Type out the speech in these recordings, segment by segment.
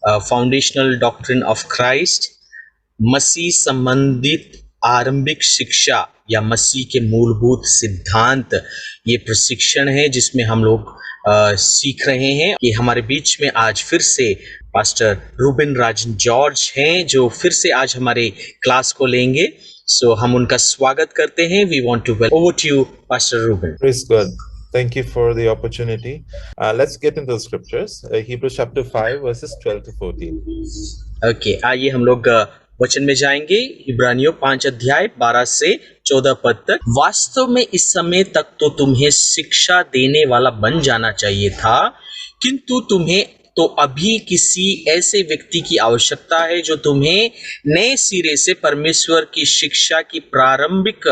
Foundational doctrine of Christ, मसीह संबंधित आरंभिक शिक्षा या मसीह के मूलभूत सिद्धांत, ये प्रशिक्षण है जिसमें हम लोग सीख रहे हैं। ये हमारे बीच में आज फिर से पास्टर रूबिन राजन जॉर्ज हैं जो फिर से आज हमारे क्लास को लेंगे। सो हम उनका स्वागत करते हैं। We want to welcome over to you pastor Rubin. Praise God. Thank you for the opportunity. Let's get into the scriptures. Hebrews chapter 5 verses 12 to 14. Okay, आइए हम लोग वचन में जाएंगे। इब्रानियों 5 अध्याय 12 से 14 पद तक। वास्तव में इस समय तक तो तुम्हें शिक्षा देने वाला बन जाना चाहिए था, किंतु तुम्हें तो अभी किसी ऐसे व्यक्ति की आवश्यकता है जो तुम्हें नए सिरे से परमेश्वर की शिक्षा की प्रारंभिक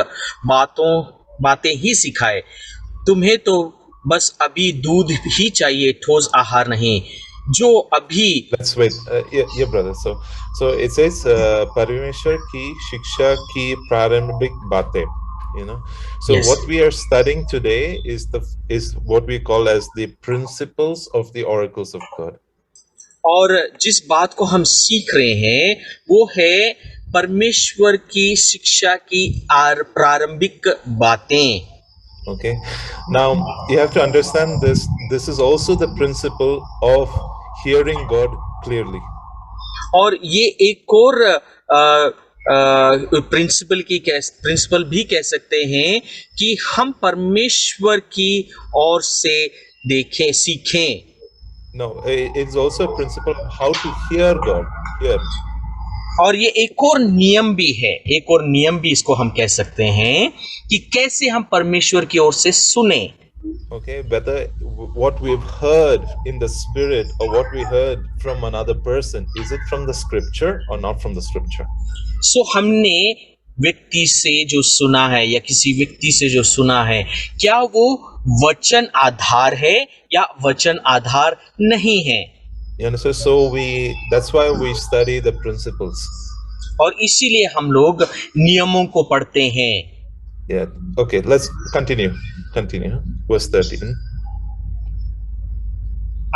बातें ही सिखाए। तुम्हें तो बस अभी दूध ही चाहिए, ठोस आहार नहीं, जो अभी। Let's wait. Yeah, brother. So it says Parameshwar ki shiksha ki prarambhik batein. You know. So Yes. what we are studying today is what we call as the principles of the oracles of God. और जिस बात को हम सीख रहे हैं वो है परमेश्वर की शिक्षा की प्रारंभिक बातें। Okay. Now you have to understand this. This is also the principle of hearing God clearly. और ये एक और प्रिंसिपल भी कह सकते हैं कि हम परमेश्वर की ओर से देखें, सीखें। No, it's also a principle how to hear God. Hear. और ये एक और नियम भी है, एक और नियम भी इसको हम कह सकते हैं कि कैसे हम परमेश्वर की ओर से सुने। Okay, whether what we've heard in the spirit or what we heard from another person, is it from the scripture or not from the scripture? So हमने व्यक्ति से जो सुना है या किसी व्यक्ति से जो सुना है, क्या वो वचन आधार है या वचन आधार नहीं है? You understand? So that's why we study the principles. और इसीलिए हम लोग नियमों को पढ़ते हैं। Yeah. Okay, let's continue. Verse 13.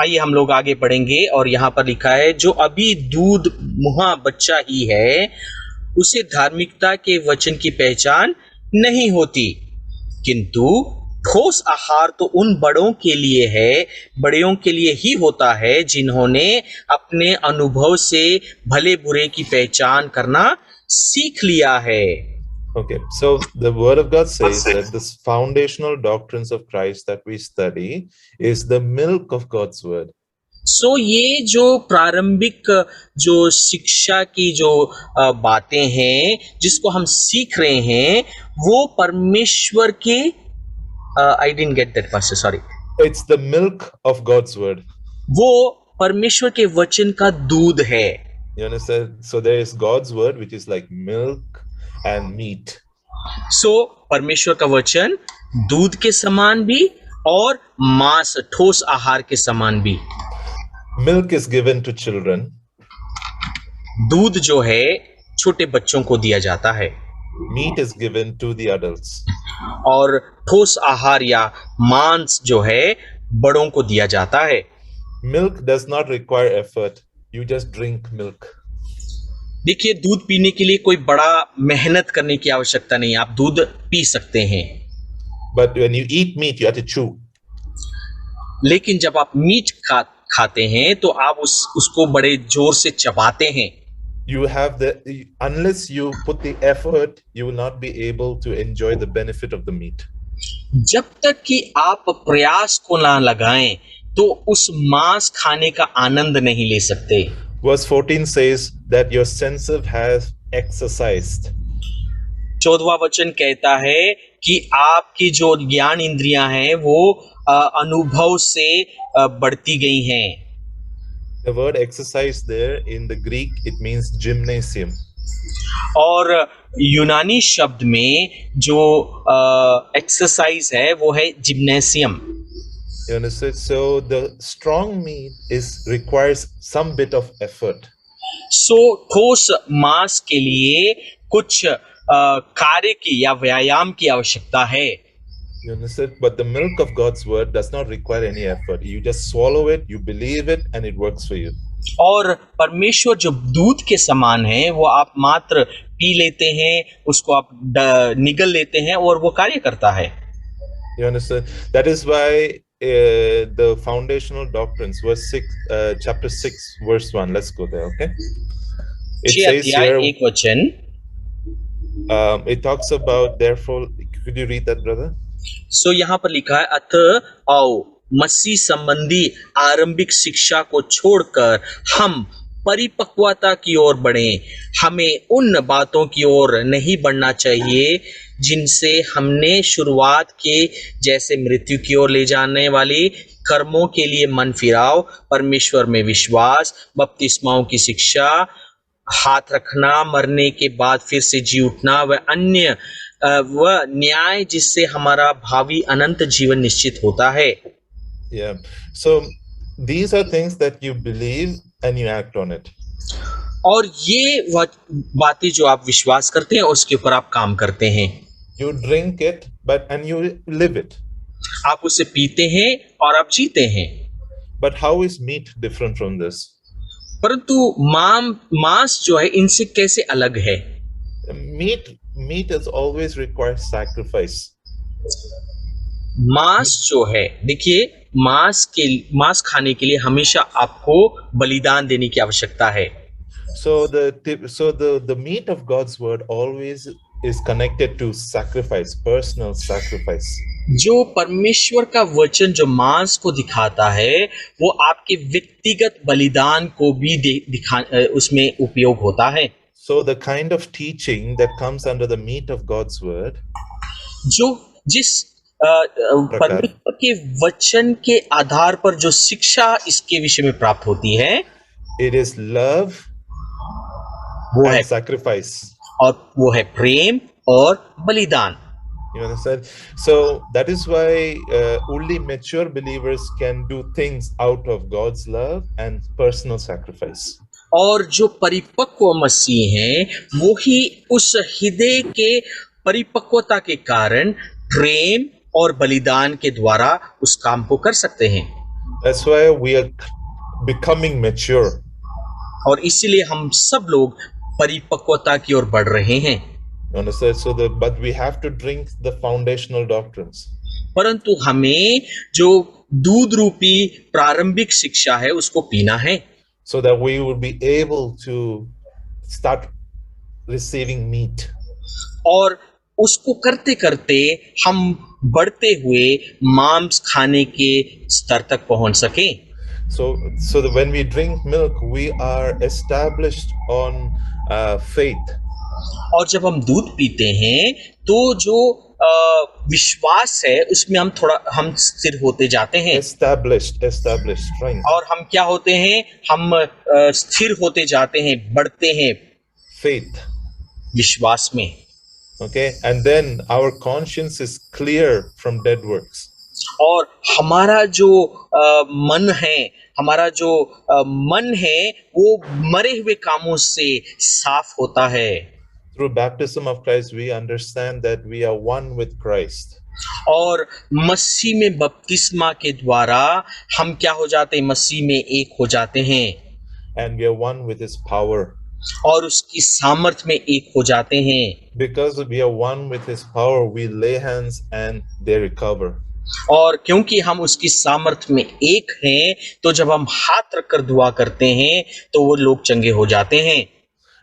आइए हम लोग आगे पढ़ेंगे और यहाँ पर लिखा है, जो अभी दूध मुहा बच्चा ही है उसे धार्मिकता के वचन की पहचान नहीं होती, किंतु ठोस आहार तो उन बड़ों के लिए ही होता है जिन्होंने अपने अनुभव से भले बुरे की पहचान करना सीख लिया है। Okay, so the word of God says that this foundational doctrines of Christ that we study is the milk of God's word. So ये जो प्रारंभिक जो शिक्षा की जो बातें हैं जिसको हम सीख रहे हैं वो परमेश्वर के I didn't get that pastor, sorry. It's the milk of God's word. वो परमेश्वर के वचन का दूध है। You understand? So there is God's word which is like milk and meat. So परमेश्वर का वचन दूध के समान भी और मांस ठोस आहार के समान भी। Milk is given to children. दूध जो है छोटे बच्चों को दिया जाता है। Meat is given to the adults. और ठोस आहार या मांस जो है बड़ों को दिया जाता है। Milk does not require effort. You just drink milk. देखिए, दूध पीने के लिए कोई बड़ा मेहनत करने की आवश्यकता नहीं, आप दूध पी सकते हैं। But when you eat meat, you have to chew. लेकिन जब आप मीट खाते हैं तो आप उसको बड़े जोर से चबाते हैं। You have unless you put the effort, you will not be able to enjoy the benefit of the meat. जब तक कि आप प्रयास को ना लगाएं तो उस मांस खाने का आनंद नहीं ले सकते। Verse 14 says that your senses have exercised. 14वां वचन कहता है कि आपकी जो ज्ञान इंद्रियां हैं वो अनुभव से बढ़ती गई हैं। The word exercise there in the Greek, it means gymnasium. और यूनानी शब्द में जो एक्सरसाइज है वो है gymnasium. You understand? So the strong meat requires some bit of effort. So ठोस मांस के लिए कुछ कार्य की या व्यायाम की आवश्यकता है। You understand? But the milk of God's word does not require any effort. You just swallow it, you believe it, and it works for you. और परमेश्वर जो दूध के समान है, वो आप मात्र पी लेते हैं, उसको आप निगल लेते हैं और वो कार्य करता है। You understand? That is why the foundational doctrines, chapter 6, verse 1. Let's go there, okay? It 6 says अध्याय here, 1 वचन, it talks about, therefore, could you read that, brother? सो यहाँ पर लिखा है, अतः आओ मसीह संबंधी आरंभिक शिक्षा को छोड़कर हम परिपक्वता की ओर बढ़ें। हमें उन बातों की ओर नहीं बढ़ना चाहिए जिनसे हमने शुरुआत के, जैसे मृत्यु की ओर ले जाने वाली कर्मों के लिए मन फिराव, परमेश्वर में विश्वास, बपतिस्माओं की शिक्षा, हाथ रखना, मरने के बाद फिर से जी उठना, व अन्य वह न्याय जिससे हमारा भावी अनंत जीवन निश्चित होता है। Yeah. So these are things that you believe and you act on it. और ये बातें जो आप विश्वास करते हैं उसके ऊपर आप काम करते हैं। You drink it, and you live it. आप उसे पीते हैं और आप जीते हैं। But how is meat different from this? परंतु मांस जो है इनसे कैसे अलग है? Meat has always required sacrifice. मांस जो है, देखिए, मांस खाने के लिए हमेशा आपको बलिदान देने की आवश्यकता है। So the meat of God's word always is connected to sacrifice, personal sacrifice. जो परमेश्वर का वचन जो मांस को दिखाता है, वो आपके व्यक्तिगत बलिदान को भी उसमें उपयोग होता है। So the kind of teaching that comes under the meat of God's word, जिस परमेश्वर के वचन के आधार पर जो शिक्षा इसके विषय में प्राप्त होती है, it is love वो and है sacrifice. और वो है प्रेम और बलिदान। You understand? So that is why only mature believers can do things out of God's love and personal sacrifice. और जो परिपक्व मसीह हैं, वो ही उस हृदय के परिपक्वता के कारण प्रेम और बलिदान के द्वारा उस काम को कर सकते हैं। That's why we are becoming mature. और इसीलिए हम सब लोग परिपक्वता की ओर बढ़ रहे हैं। Understand? But we have to drink the foundational doctrines. परंतु हमें जो दूध रूपी प्रारंभिक शिक्षा है उसको पीना है, so that we will be able to start receiving meat. और उसको करते करते हम बढ़ते हुए मांस खाने के स्तर तक पहुंच सके। So that when we drink milk, we are established on faith. और जब हम दूध पीते हैं तो जो विश्वास है उसमें हम स्थिर होते जाते हैं। Established strength. और हम क्या होते हैं? हम स्थिर होते जाते हैं, बढ़ते हैं faith, विश्वास में। Okay, and then our conscience is clear from dead works. और हमारा जो मन है वो मरे हुए कामों से साफ होता है। Through baptism of Christ, we understand that we are one with Christ. और मसीह में बपतिस्मा के द्वारा हम क्या हो जाते हैं? मसीह में एक हो जाते हैं। And we are one with His power. और उसकी सामर्थ में एक हो जाते हैं। Because we are one with His power, we lay hands and they recover. और क्योंकि हम उसकी सामर्थ में एक हैं, तो जब हम हाथ रखकर दुआ करते हैं तो वो लोग चंगे हो जाते हैं।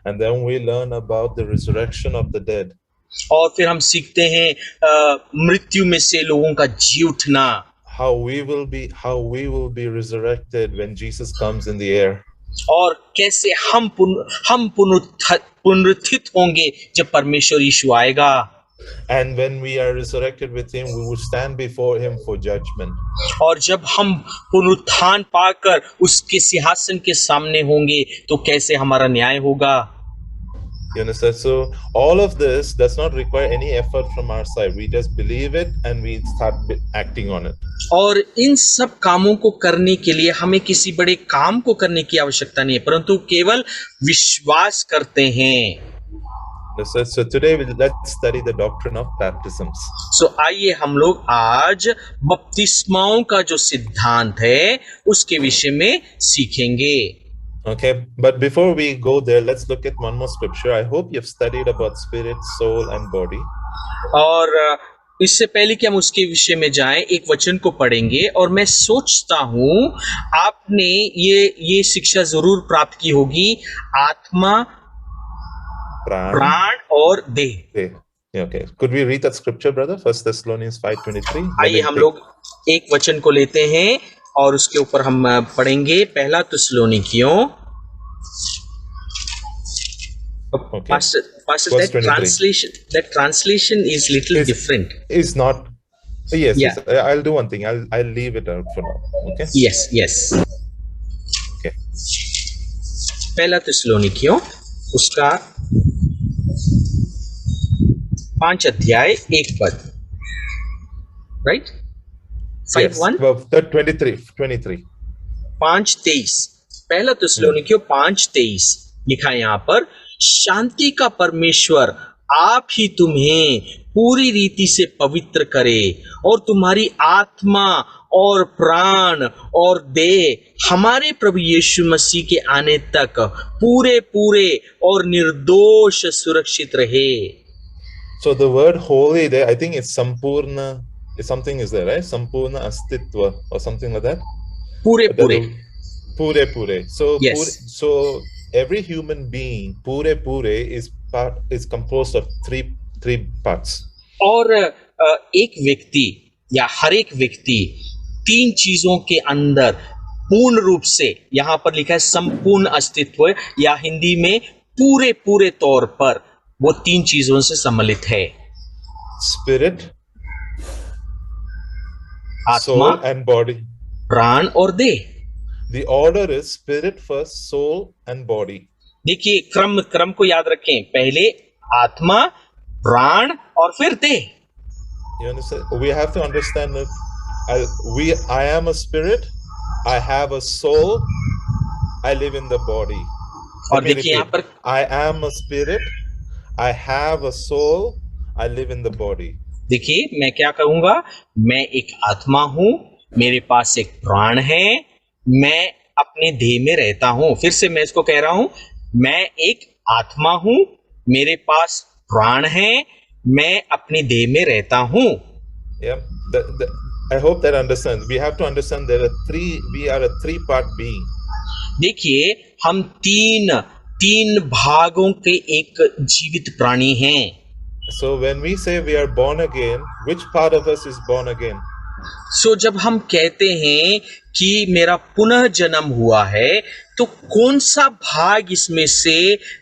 And then we learn about the resurrection of the dead. और फिर हम सीखते हैं मृत्यु में से लोगों का जी उठना। How we will be resurrected when Jesus comes in the air. और कैसे हम पुनरुत्थित होंगे जब परमेश्वर यीशु आएगा। And when we are resurrected with Him, we will stand before Him for judgment. और जब हम पुनरुत्थान पाकर उसके सिंहासन के सामने होंगे तो कैसे हमारा न्याय होगा। You understand? So all of this does not require any effort from our side. We just believe it and we start acting on it. और इन सब कामों को करने के लिए हमें किसी बड़े काम को करने की आवश्यकता नहीं है, परंतु केवल विश्वास करते हैं। So today let's study the doctrine of baptisms. So आइए हम लोग आज बपतिस्माओं का जो सिद्धांत है उसके विषय में सीखेंगे। Okay, but before we go there, let's look at one more scripture. I hope you've studied about spirit, soul, and body. और इससे पहले कि हम उसके विषय में जाएं, एक वचन को पढ़ेंगे और मैं सोचता हूं आपने ये शिक्षा जरूर प्राप्त की होगी, आत्मा, प्राण और देह। Okay. Okay. Could we read that scripture, brother? 1 Thessalonians 5:23. आइए हम लोग एक वचन को लेते हैं और उसके ऊपर हम पढ़ेंगे। पहला थिस्सलुनीकियों, Okay. Pastor, Verse 23. that translation is little different. Is not. Yes, Yeah. yes. I'll do one thing. I'll leave it out for now. Okay. Yes. Okay. पहला थिस्सलुनीकियों उसका 5 अध्याय 1 पद, राइट? 5:1 Well, 23. 5:23 पहला थिस्सलुनीकियों 5:23 लिखा है यहाँ पर, शांति का परमेश्वर आप ही तुम्हें पूरी रीति से पवित्र करे और तुम्हारी आत्मा और प्राण और देह हमारे प्रभु यीशु मसीह के आने तक पूरे और निर्दोष सुरक्षित रहे। So the word holy there, I think it's sampurna. Something is there, right? Sampurna astitva or something like that. Pure. So yes. So every human being, pure is composed of three parts. और एक व्यक्ति या हर एक व्यक्ति 3 चीजों के अंदर पूर्ण रूप से, यहां पर लिखा है संपूर्ण अस्तित्व, या हिंदी में पूरे तौर पर वो 3 चीजों से सम्मिलित है। स्पिरिट, आत्मा, soul and body, प्राण और देह। The order is spirit first, soul and body. देखिए क्रम को याद रखें, पहले आत्मा, प्राण और फिर देह। You understand? We have to understand that I am a spirit, I have a soul, I live in the body. और देखिए यहाँ पर I am a spirit, I have a soul, I live in the body. देखिए मैं क्या कहूंगा, मैं एक आत्मा हूं, मेरे पास एक प्राण है, मैं अपने देह में रहता हूं। फिर से मैं इसको कह रहा हूं, मैं एक आत्मा हूं, मेरे पास प्राण है, मैं अपने देह में रहता हूं। Yeah, I hope that understands. We have to understand there are we are a 3-part being. देखिए हम तीन भागों के एक जीवित प्राणी हैं। So when we say we are born again, which part of us is born again? So जब हम कहते हैं कि मेरा पुनः जन्म हुआ है, तो कौन सा भाग इसमें से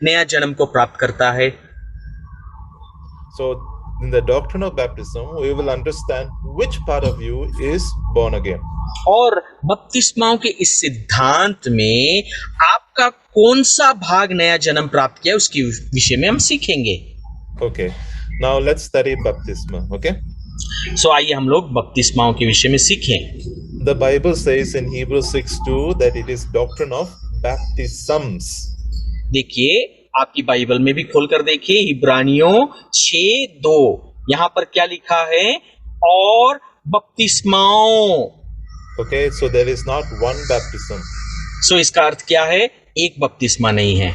नया जन्म को प्राप्त करता है? So in the doctrine of baptism, we will understand which part of you is born again. और बपतिस्माओं के इस सिद्धांत में आपका कौन सा भाग नया जन्म प्राप्त किया, उसके विषय में हम सीखेंगे। Okay. Now let's study baptism. Okay. So आइए हम लोग बपतिस्माओं के विषय में सीखें। The Bible says in Hebrews 6:2 that it is doctrine of baptisms. देखिए आपकी बाइबल में भी खोलकर देखिए, इब्रानियों 6:2 यहाँ पर क्या लिखा है, और बपतिस्माओं। Okay, so there is not one baptism. So इसका अर्थ क्या है, एक बपतिस्मा नहीं है,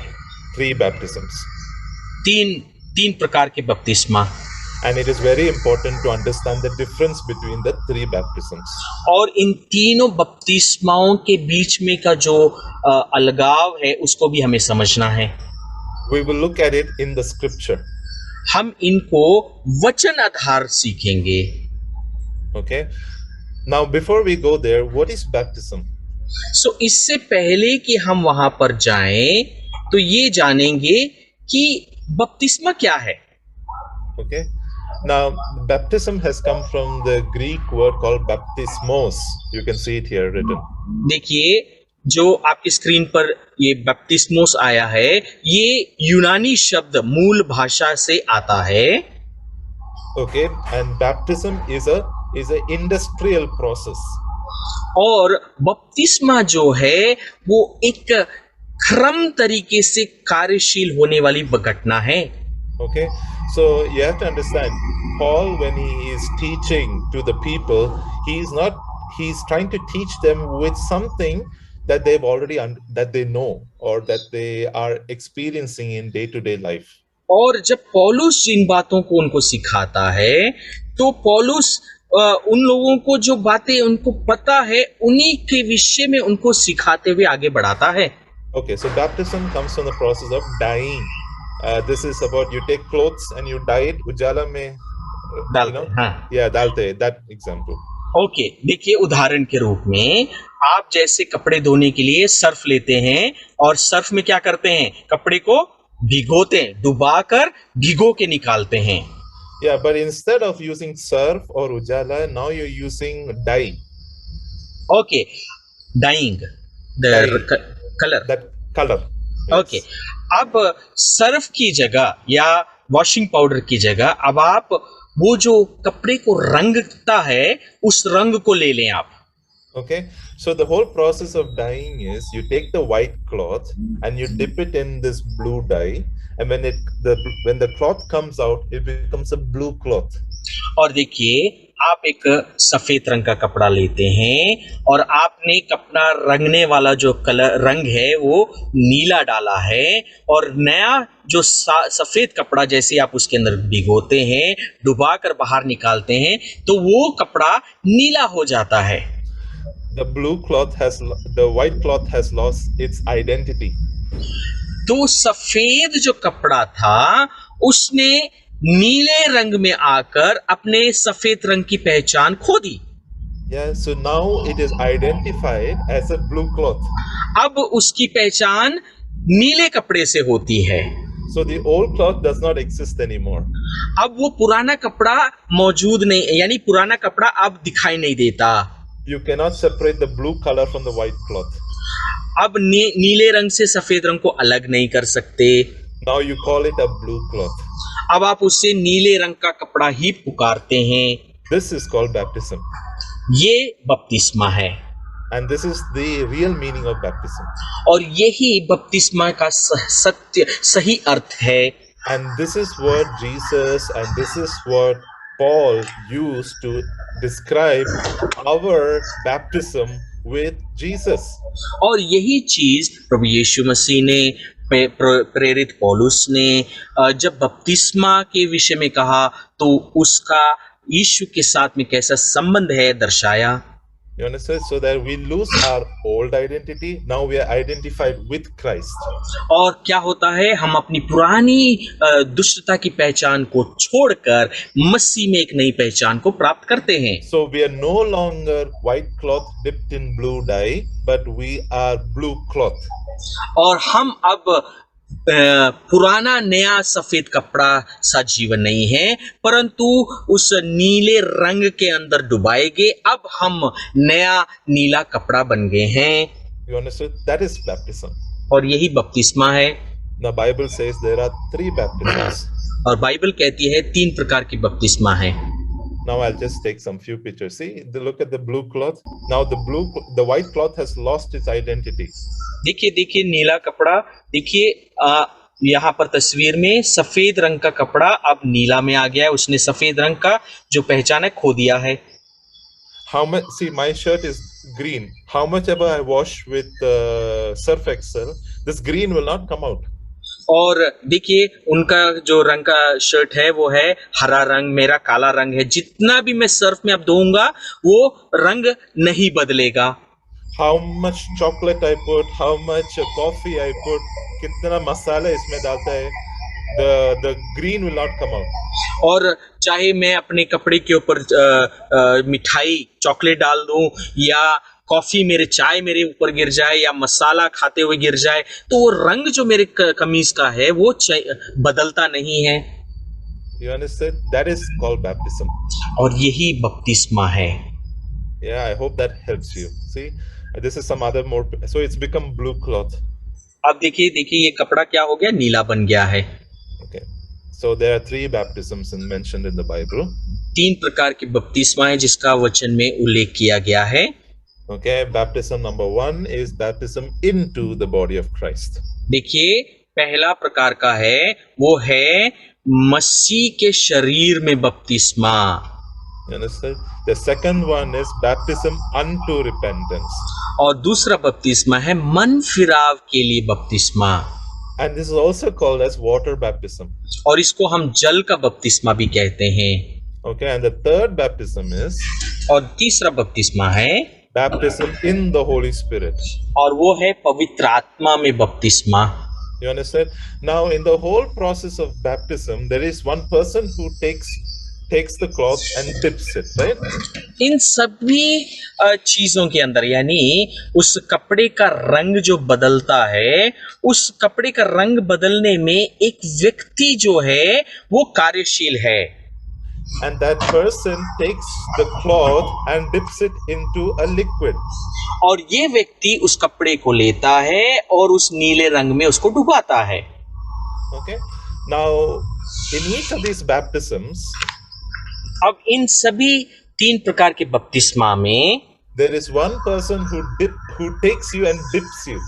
3 baptisms. तीन प्रकार के बपतिस्मा। And it is very important to understand the difference between the 3 baptisms. और इन तीनों बपतिस्माओं के बीच में का जो अलगाव है उसको भी हमें समझना है। We will look at it in the scripture. हम इनको वचन आधार सीखेंगे। Okay. Now before we go there, what is baptism? So इससे पहले कि हम वहां पर जाएं, तो ये जानेंगे कि बपतिस्मा क्या है। Okay. Now baptism has come from the Greek word called baptismos. You can see it here written. देखिए जो आपकी स्क्रीन पर ये बपतिस्मोस आया है, ये यूनानी शब्द मूल भाषा से आता है। Okay, and baptism is a industrial process. और बपतिस्मा जो है वो एक क्रम तरीके से कार्यशील होने वाली घटना है। Okay, so you have to understand, Paul, when he is teaching to the people, he's trying to teach them with something that they've already that they know or that they are experiencing in day-to-day life. और जब पौलुस जिन बातों को उनको सिखाता है, तो पौलुस उन लोगों को जो बातें उनको पता है, उन्हीं के विषय में उनको सिखाते हुए आगे बढ़ाता है। Okay, so baptism comes from the process of dyeing. This is about you take clothes and you dye it. Ujala mein, डालते हैं, हाँ। yeah, dalte, that example. Okay, देखिए उदाहरण के रूप में आप जैसे कपड़े धोने के लिए सर्फ लेते हैं और सर्फ में क्या करते हैं, कपड़े को भिगोते हैं, डुबाकर भिगो के निकालते हैं। Yeah, but instead of using surf or ujala, now you're using dye. Okay, dyeing Dye. Colour, That color. Okay. अब सर्फ की जगह या वॉशिंग पाउडर की जगह अब आप वो जो कपड़े को रंगता है उस रंग को ले लें आप। Okay, so the whole process of dyeing is you take the white cloth and you dip it in this blue dye, and when the cloth comes out, it becomes a blue cloth. और देखिए आप एक सफेद रंग का कपड़ा लेते हैं और आपने कपड़ा रंगने वाला जो कलर रंग है वो नीला डाला है, और नया जो सफेद कपड़ा जैसे आप उसके अंदर भिगोते हैं, डुबा कर बाहर निकालते हैं, तो वो कपड़ा नीला हो जाता है। The white cloth has lost its identity. तो सफेद जो कपड़ा था उसने नीले रंग में आकर अपने सफेद रंग की पहचान खो दी। Yeah, so now it is identified as a blue cloth. अब उसकी पहचान नीले कपड़े से होती है। So the old cloth does not exist anymore. अब वो पुराना कपड़ा मौजूद नहीं, यानी पुराना कपड़ा अब दिखाई नहीं देता। You cannot separate the blue color from the white cloth. अब नीले रंग से सफेद रंग को अलग नहीं कर सकते। Now you call it a blue cloth. अब आप उससे नीले रंग का कपड़ा ही पुकारते हैं। This is called baptism. ये बपतिस्मा है। And this is the real meaning of baptism. और यही बपतिस्मा का सही अर्थ है। And this is what Jesus and this is what Paul used to describe our baptism with Jesus. और यही चीज प्रभु यीशु मसीह ने, प्रेरित पौलुस ने जब बपतिस्मा के विषय में कहा तो उसका यीशु के साथ में कैसा संबंध है दर्शाया। You understand? So that we lose our old identity, now we are identified with Christ. और क्या होता है, हम अपनी पुरानी दुष्टता की पहचान को छोड़कर मसीह में एक नई पहचान को प्राप्त करते हैं। So we are no longer white cloth dipped in blue dye, but we are blue cloth. और हम अब पुराना नया सफेद कपड़ा सा जीवन नहीं है, परंतु उस नीले रंग के अंदर डुबाए गए अब हम नया नीला कपड़ा बन गए हैं। You understood? That is baptism. और यही बपतिस्मा है। The Bible says there are 3 baptisms. और बाइबल कहती है 3 प्रकार की बपतिस्मा है। Now I'll just take some few pictures. See, look at the blue cloth. Now the white cloth has lost its identity. देखिए नीला कपड़ा, देखिए यहाँ पर तस्वीर में सफेद रंग का कपड़ा अब नीला में आ गया है, उसने सफेद रंग का जो पहचान है खो दिया है। How much? See, my shirt is green. How much ever I wash with Surf Excel, this green will not come out. और देखिए उनका जो रंग का शर्ट है वो है हरा रंग, मेरा काला रंग है, जितना भी मैं सर्फ में अब धोऊंगा वो रंग नहीं बदलेगा। How much chocolate I put, how much coffee I put, कितना मसाला इसमें डालता है, the green will not come out. और चाहे मैं अपने कपड़े के ऊपर मिठाई चॉकलेट डाल दूं या कॉफी मेरे चाय मेरे ऊपर गिर जाए या मसाला खाते हुए गिर जाए, तो वो रंग जो मेरे कमीज का है वो बदलता नहीं है। You understand? That is called baptism. और यही बपतिस्मा है। Yeah, I hope that helps you. See, this is some other more. So it's become blue cloth. अब देखिए ये कपड़ा क्या हो गया, नीला बन गया है। Okay. So there are 3 baptisms mentioned in the Bible. 3 प्रकार की बपतिस्मा है जिसका वचन में उल्लेख किया गया है। Okay, baptism number 1 is baptism into the body of Christ. देखिए पहला प्रकार का है वो है मसीह के शरीर में बपतिस्मा। You understand? The second one is baptism unto repentance. और दूसरा बपतिस्मा है मन फिराव के लिए बपतिस्मा, And this is also called as water baptism. और इसको हम जल का बपतिस्मा भी कहते हैं। Okay, and the third baptism is और तीसरा बपतिस्मा है, baptism in the Holy Spirit. और वो है पवित्र आत्मा में बपतिस्मा। You understand? Now, in the whole process of baptism, there is one person who takes the cloth and dips it, right? इन सभी चीजों के अंदर, यानी उस कपड़े का रंग जो बदलता है, उस कपड़े का रंग बदलने में एक व्यक्ति जो है वो कार्यशील है, And that person takes the cloth and dips it into a liquid. और ये व्यक्ति उस कपड़े को लेता है और उस नीले रंग में उसको डुबाता है। Okay. Now, in each of these baptisms, अब इन सभी 3 प्रकार के बपतिस्मा में there is one person who takes you and dips you.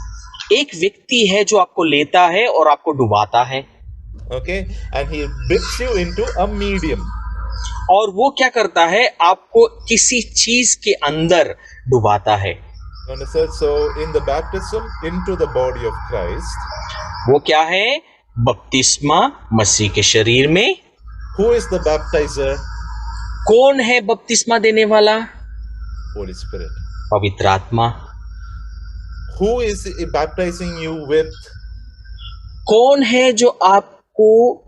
एक व्यक्ति है जो आपको लेता है और आपको डुबाता है। Okay, and he dips you into a medium. और वो क्या करता है, आपको किसी चीज के अंदर डुबाता है। Understand? So, in the baptism into the body of Christ, वो क्या है, बपतिस्मा मसीह के शरीर में। who is the baptizer? कौन है बपतिस्मा देने वाला? Holy Spirit. पवित्र आत्मा। Who is baptizing you with? कौन है जो आपको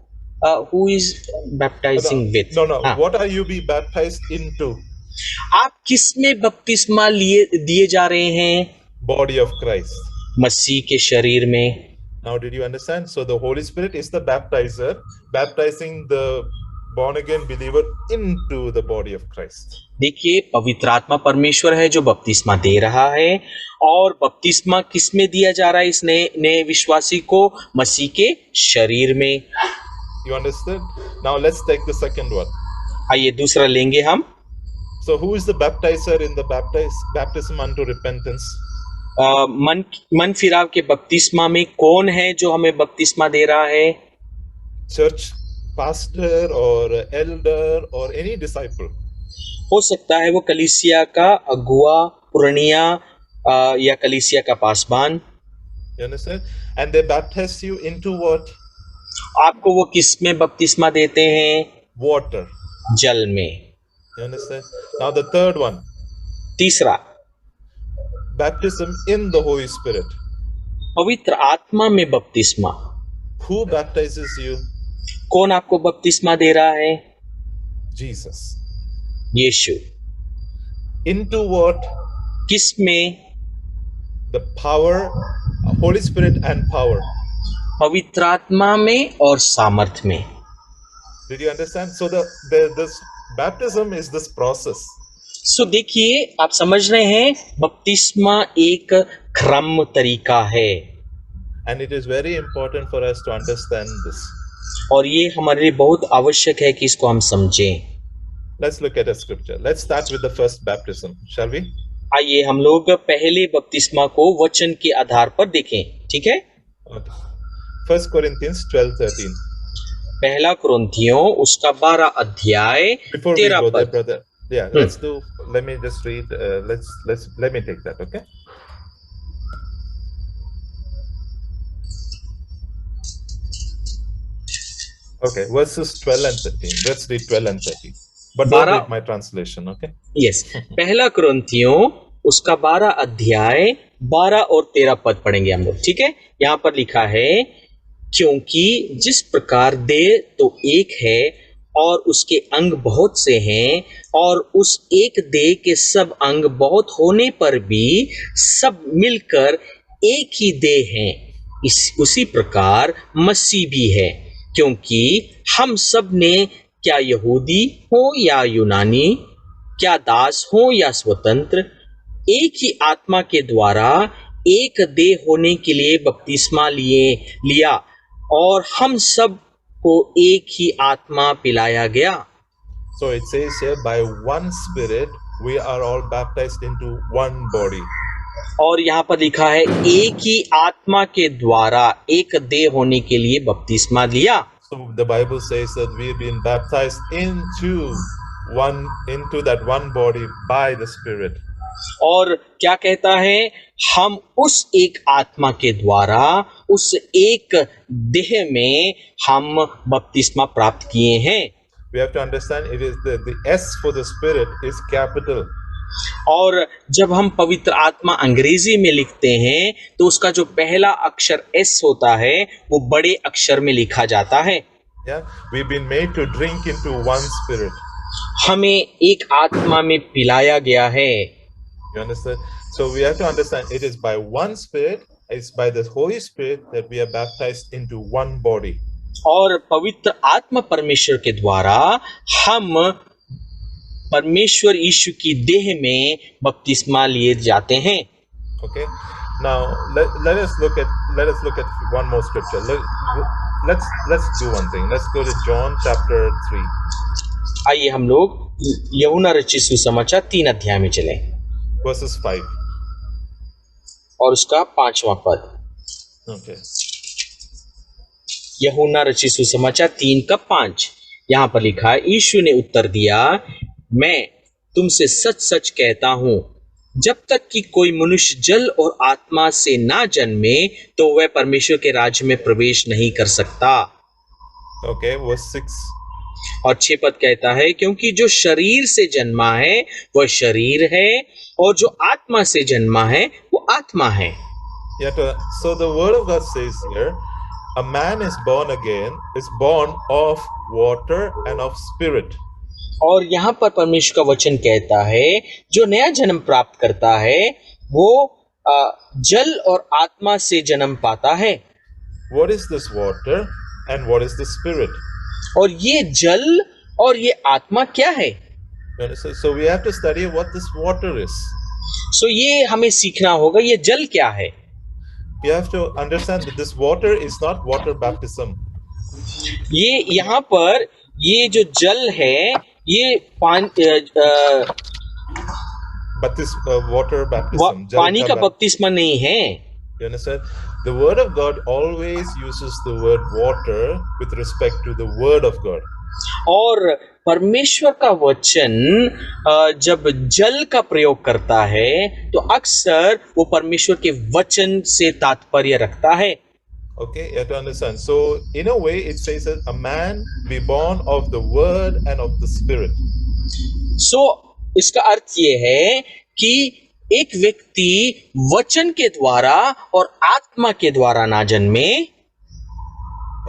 who is baptizing with? No. हाँ। What are you be baptized into? आप किसमें बपतिस्मा दिए जा रहे हैं? Body of Christ. मसीह के शरीर में। Now, did you understand? So the Holy Spirit is the baptizer, baptizing the born again believer into the body of Christ. देखिए, पवित्र आत्मा परमेश्वर है जो बपतिस्मा दे रहा है, और बपतिस्मा किसमें दिया जा रहा है इस नए विश्वासी को? मसीह के शरीर में। You understood? Now let's take the second one. आइए दूसरा लेंगे हम। So who is the baptizer in the baptism unto repentance? मन फिराव के बपतिस्मा में कौन है जो हमें बपतिस्मा दे रहा है? Church pastor or elder or any disciple. हो सकता है वो कलीसिया का अगुआ, पुरनिया या कलीसिया का पासबान। You understand? And they baptize you into what? आपको वो किस में बपतिस्मा देते हैं? Water. जल में। You understand? Now the third one. तीसरा, Baptism in the Holy Spirit. पवित्र आत्मा में बपतिस्मा। Who baptizes you? कौन आपको बपतिस्मा दे रहा है? Jesus. यीशु। Into what? किस में? The power, Holy Spirit and power. पवित्र आत्मा में और सामर्थ में। Did you understand? So this baptism is this process. सो देखिए, आप समझ रहे हैं, बपतिस्मा एक क्रम तरीका है, And it is very important for us to understand this. और ये हमारे लिए बहुत आवश्यक है कि इसको हम समझें। Let's look at a scripture. Let's start with the first baptism, shall we? आइए हम लोग पहले बपतिस्मा को वचन के आधार पर देखें, ठीक है? Okay. 1 Corinthians 12:13. पहला कुरिन्थियों उसका 12 अध्याय Before we 13 go there, पद। brother, let's do. Let me just read. Let me take that. Okay. Okay, verses 12 and 13. Let's read 12 and 13. But don't read my translation. Okay. Yes, पहला कुरिन्थियों उसका 12 अध्याय 12 और 13 पद पढ़ेंगे हम लोग, ठीक है? यहाँ पर लिखा है, क्योंकि जिस प्रकार देह तो एक है और उसके अंग बहुत से हैं, और उस एक देह के सब अंग बहुत होने पर भी सब मिलकर एक ही देह हैं, उसी प्रकार मसीह भी है। क्योंकि हम सब ने, क्या यहूदी हो या यूनानी, क्या दास हो या स्वतंत्र, एक ही आत्मा के द्वारा एक देह होने के लिए बपतिस्मा लिया, और हम सब को एक ही आत्मा पिलाया गया। So it says here, by one Spirit we are all baptized into one body. और यहाँ पर लिखा है, एक ही आत्मा के द्वारा एक देह होने के लिए बपतिस्मा लिया। So the Bible says that we've been baptized into one into that one body by the Spirit. और क्या कहता है, हम उस एक आत्मा के द्वारा उस एक देह में हम बपतिस्मा प्राप्त किए हैं। We have to understand it is the S for the Spirit is capital. और जब हम पवित्र आत्मा अंग्रेजी में लिखते हैं तो उसका जो पहला अक्षर एस होता है वो बड़े अक्षर में लिखा जाता है। Yeah, we've been made to drink into one Spirit. हमें एक आत्मा में पिलाया गया है। You understand? So we have to understand it is by one Spirit, it's by the Holy Spirit that we are baptized into one body. और पवित्र आत्मा परमेश्वर के द्वारा हम परमेश्वर यीशु की देह में बपतिस्मा लिए जाते हैं। Okay. Now let us look at one more scripture. Let's do one thing. Let's go to John chapter 3. आइए हम लोग यूहन्ना रचित सुसमाचार 3 अध्याय में चलें Verses 5. और उसका 5वां पद। Okay. यूहन्ना रचित सुसमाचार 3 का 5 यहाँ पर लिखा है, यीशु ने उत्तर दिया, मैं तुमसे सच सच कहता हूं, जब तक कि कोई मनुष्य जल और आत्मा से ना जन्मे तो वह परमेश्वर के राज्य में प्रवेश नहीं कर सकता। Okay, verse 6. और 6 पद कहता है, क्योंकि जो शरीर से जन्मा है वह शरीर है और जो आत्मा से जन्मा है वो आत्मा है। So the word of God says here, a man is born again, is born of water and of spirit. और यहाँ पर परमेश्वर का वचन कहता है, जो नया जन्म प्राप्त करता है वो जल और आत्मा से जन्म पाता है। What is this water and what is the spirit? और ये जल और ये आत्मा क्या है? So we have to study what this water is. So ये हमें सीखना होगा, ये जल क्या है? We have to understand that this water is not water baptism. ये यहाँ पर ये जो जल है ये water baptism. पानी का बपतिस्मा नहीं है। You understand? The word of God always uses the word water with respect to the word of God. और परमेश्वर का वचन जब जल का प्रयोग करता है तो अक्सर वो परमेश्वर के वचन से तात्पर्य रखता है। Okay, you have to understand. So in a way it says that a man be born of the word and of the spirit. So इसका अर्थ ये है कि एक व्यक्ति वचन के द्वारा और आत्मा के द्वारा ना जन्मे,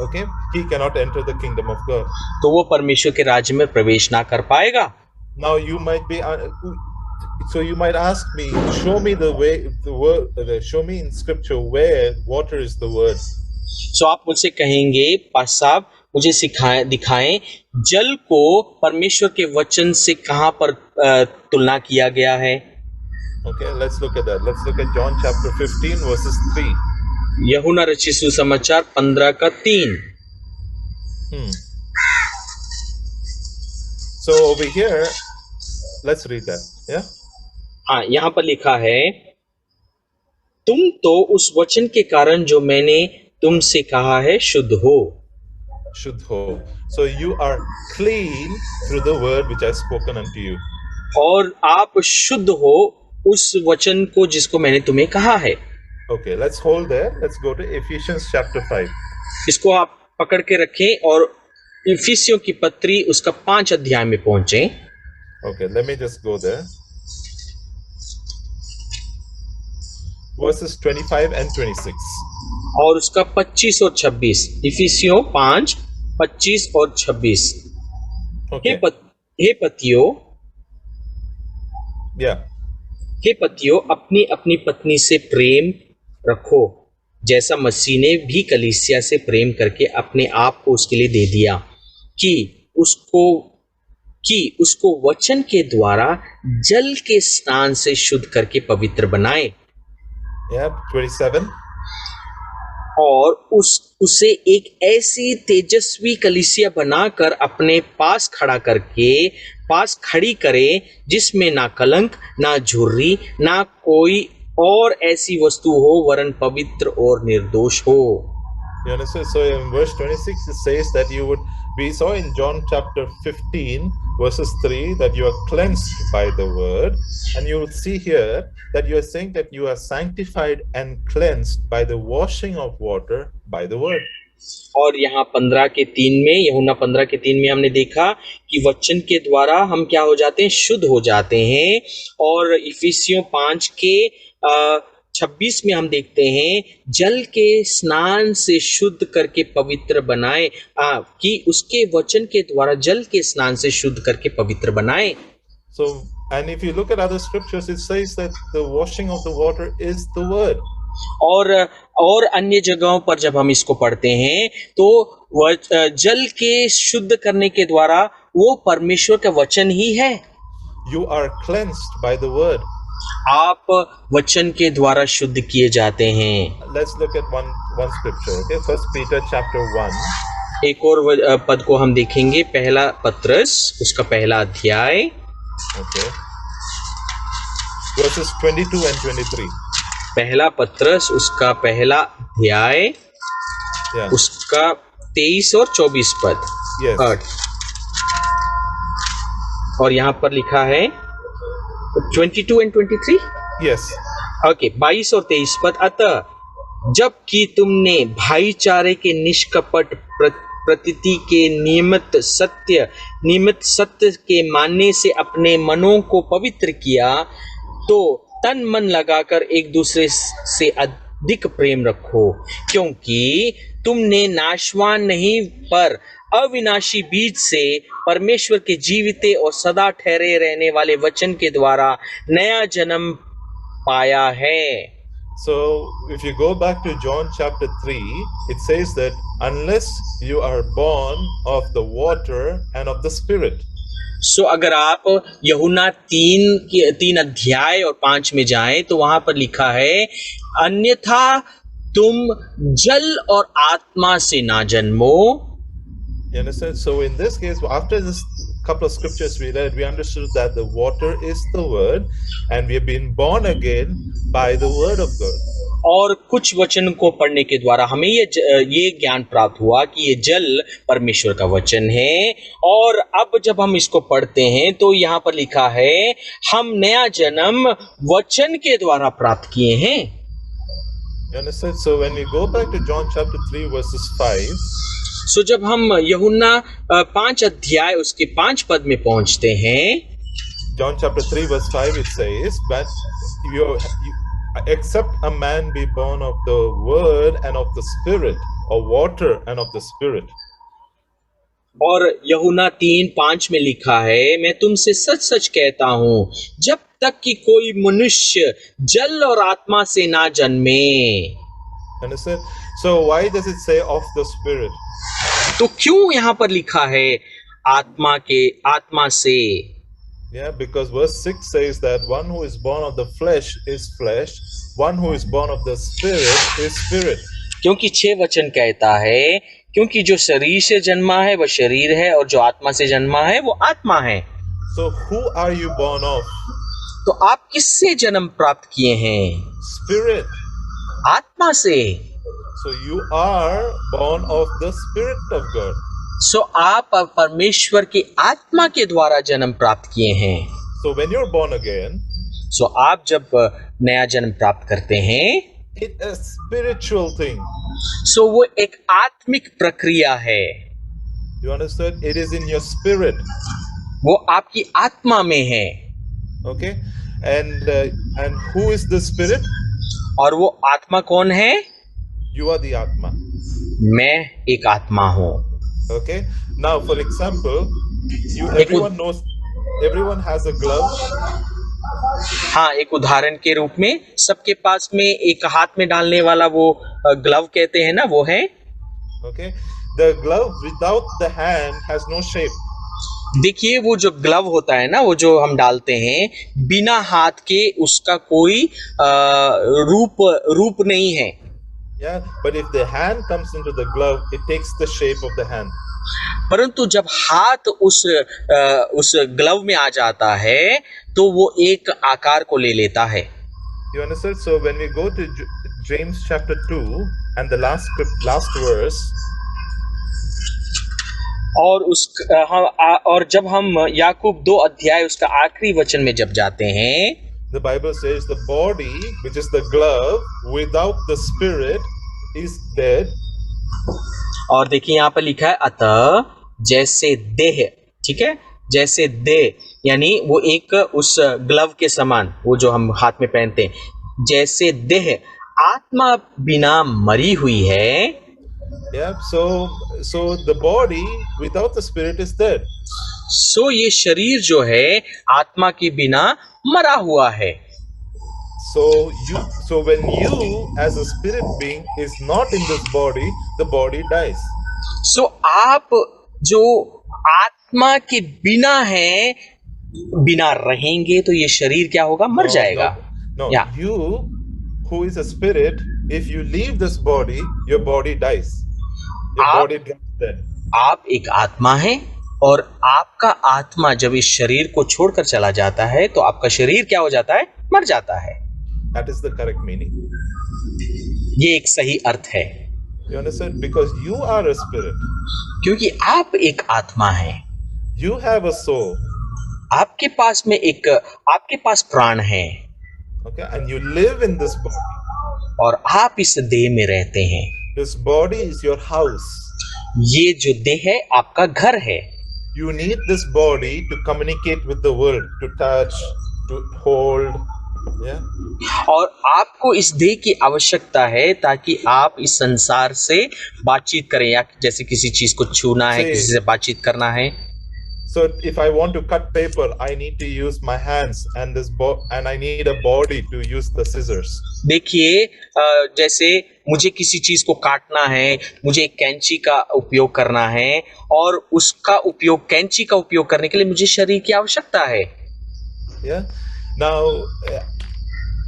okay, he cannot enter the kingdom of God. तो वो परमेश्वर के राज्य में प्रवेश ना कर पाएगा। Now you might be so you might ask me, show me the way, the word, show me in scripture where water is the word. So आप मुझसे कहेंगे, पास साहब मुझे दिखाएं जल को परमेश्वर के वचन से कहां पर तुलना किया गया है। Okay, let's look at that. Let's look at John chapter 15 verses 3. यूहन्ना रचित सुसमाचार 15 का 3। So over here, let's read that. Yeah. हाँ, यहाँ पर लिखा है, तुम तो उस वचन के कारण जो मैंने तुमसे कहा है शुद्ध हो। शुद्ध हो. So you are clean through the word which I have spoken unto you. और आप शुद्ध हो उस वचन को जिसको मैंने तुम्हें कहा है। Okay, let's hold there. Let's go to Ephesians chapter 5. इसको आप पकड़ के रखें और इफिसियों की पत्री उसका 5 अध्याय में पहुंचे। Okay, let me just go there. Verses 25 and 26. और उसका 25 और 26। इफिसियों 5, 25 और 26। Okay. हे पतियों, Yeah. हे पतियों, अपनी अपनी पत्नी से प्रेम रखो, जैसा मसीह ने भी कलीसिया से प्रेम करके अपने आप को उसके लिए दे दिया, कि उसको वचन के द्वारा जल के स्नान से शुद्ध करके पवित्र बनाए। Yeah, 27. और उसे एक ऐसी तेजस्वी कलीसिया बनाकर अपने पास खड़ी करे जिसमें ना कलंक, ना झुर्री, ना कोई और ऐसी वस्तु हो, वरन पवित्र और निर्दोष हो। You understand? So in verse 26 it says that you would We saw in John chapter 15 verses 3 that you are cleansed by the word, and you will see here that you are saying that you are sanctified and cleansed by the washing of water by the word. और यहाँ 15:3 में, यूहन्ना 15:3 में हमने देखा कि वचन के द्वारा हम क्या हो जाते हैं, शुद्ध हो जाते हैं। और इफिसियों 5:26 में हम देखते हैं जल के स्नान से शुद्ध करके पवित्र बनाए, कि उसके वचन के द्वारा जल के स्नान से शुद्ध करके पवित्र बनाए। So, and if you look at other scriptures, it says that the washing of the water is the word. और अन्य जगहों पर जब हम इसको पढ़ते हैं तो जल के शुद्ध करने के द्वारा वो परमेश्वर का वचन ही है। You are cleansed by the word. आप वचन के द्वारा शुद्ध किए जाते हैं। Let's look at one scripture. Okay, 1 Peter chapter 1. एक और पद को हम देखेंगे, पहला पत्रस उसका पहला अध्याय, Okay, verses 22 and 23. पहला पत्रस उसका पहला अध्याय, Yeah. उसका 23 और 24 पद। Yes. और यहाँ पर लिखा है 22 and 23। Yes. ओके, 22 और 23 पद। अतः जबकि तुमने भाईचारे के निष्कपट प्रतीति के नियमित सत्य के मानने से अपने मनों को पवित्र किया, तो तन मन लगाकर एक दूसरे से अधिक प्रेम रखो, क्योंकि तुमने नाशवान नहीं पर अविनाशी बीज से परमेश्वर के जीविते और सदा ठहरे रहने वाले वचन के द्वारा नया जन्म पाया है। So, if you go back to John chapter 3, it says that unless you are born of the water and of the Spirit. सो अगर आप यूहन्ना 3 अध्याय और 5 में जाएं तो वहां पर लिखा है, अन्यथा तुम जल और आत्मा से ना जन्मो। You understand? So in this case, after this couple of scriptures we read, we understood that the water is the word, and we have been born again by the word of God. और कुछ वचन को पढ़ने के द्वारा हमें ये ज्ञान प्राप्त हुआ कि ये जल परमेश्वर का वचन है। और अब जब हम इसको पढ़ते हैं तो यहाँ पर लिखा है, हम नया जन्म वचन के द्वारा प्राप्त किए हैं। You understand? So when we go back to John chapter 3 verses 5, सो जब हम यूहन्ना 5 अध्याय उसके 5 पद में पहुंचते हैं, John chapter 3 verse 5, it says, but you except a man be born of the word and of the spirit, or water and of the spirit. और यूहन्ना 3:5 में लिखा है, मैं तुमसे सच सच कहता हूं, जब तक कि कोई मनुष्य जल और आत्मा से ना जन्मे। Understand? So why does it say of the spirit? तो क्यों यहाँ पर लिखा है आत्मा से? Yeah, because verse 6 says that one who is born of the flesh is flesh, one who is born of the spirit is spirit. क्योंकि 6 वचन कहता है, क्योंकि जो शरीर से जन्मा है वह शरीर है, और जो आत्मा से जन्मा है वो आत्मा है। So who are you born of? तो आप किससे जन्म प्राप्त किए हैं? Spirit. आत्मा से। So you are born of the Spirit of God. सो आप परमेश्वर की आत्मा के द्वारा जन्म प्राप्त किए हैं। So when you're born again, सो आप जब नया जन्म प्राप्त करते हैं, it's a spiritual thing. सो वो एक आत्मिक प्रक्रिया है। You understand? It is in your spirit. वो आपकी आत्मा में है। Okay? And who is the spirit? और वो आत्मा कौन है? You are the Atma. मैं एक आत्मा हूँ। Okay? Now, for example, everyone has a glove. हाँ, एक उदाहरण के रूप में सबके पास में एक हाथ में डालने वाला वो ग्लव कहते हैं ना, वो है। Okay? The glove without the hand has no shape. देखिए, वो जो ग्लव होता है ना, वो जो हम डालते हैं, बिना हाथ के उसका कोई रूप नहीं है। Yeah, but if the hand comes into the glove, it takes the shape of the hand. परंतु जब हाथ उस ग्लव में आ जाता है तो वो एक आकार को ले लेता है। You understand? So when we go to James chapter 2 and the last verse, और और जब हम याकूब 2 अध्याय उसका आखिरी वचन में जब जाते हैं, the Bible says the body, which is the glove, without the spirit is dead. और देखिए यहाँ पर लिखा है अतः जैसे देह, ठीक है, जैसे देह यानी वो एक उस ग्लव के समान, वो जो हम हाथ में पहनते हैं, जैसे देह आत्मा बिना मरी हुई है, Yeah, so the body without the spirit is dead. सो ये शरीर जो है आत्मा के बिना मरा हुआ है। So when you as a spirit being is not in this body, the body dies. सो आप जो आत्मा के बिना है, बिना रहेंगे तो ये शरीर क्या होगा, मर जाएगा। No, Yeah. you who is a spirit, if you leave this body, your body dies. Your body drops dead. आप एक आत्मा है और आपका आत्मा जब इस शरीर को छोड़कर चला जाता है तो आपका शरीर क्या हो जाता है, मर जाता है। That is the correct meaning. ये एक सही अर्थ है, You understand? Because you are a spirit. क्योंकि आप एक आत्मा हैं, You have a soul. आपके पास में एक, आपके पास प्राण है, Okay, and you live in this body. और आप इस देह में रहते हैं। This body is your house. ये जो देह है आपका घर है। You need this body to communicate with the world, to touch, to hold. Yeah. और आपको इस देह की आवश्यकता है ताकि आप इस संसार से बातचीत करें, या जैसे किसी चीज को छूना है, किसी से बातचीत करना है। So if I want to cut paper, I need to use my hands and and I need a body to use the scissors. देखिए जैसे मुझे किसी चीज को काटना है, मुझे एक कैंची का उपयोग करना है, और उसका उपयोग, कैंची का उपयोग करने के लिए मुझे शरीर की आवश्यकता है। Yeah. Now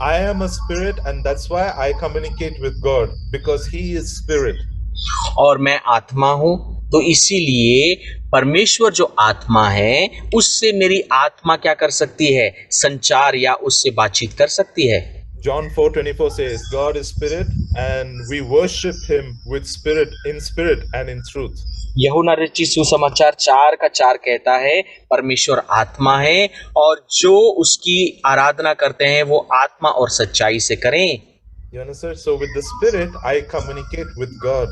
I am a spirit, and that's why I communicate with God, because He is spirit. और मैं आत्मा हूं, तो इसीलिए परमेश्वर जो आत्मा है उससे मेरी आत्मा क्या कर सकती है, संचार या उससे बातचीत कर सकती है। John 4:24 says, God is spirit, and we worship Him with spirit, in spirit and in truth. यूहन्ना रचित सुसमाचार 4:4 कहता है परमेश्वर आत्मा है, और जो उसकी आराधना करते हैं वो आत्मा और सच्चाई से करें। You understand? So with the spirit, I communicate with God.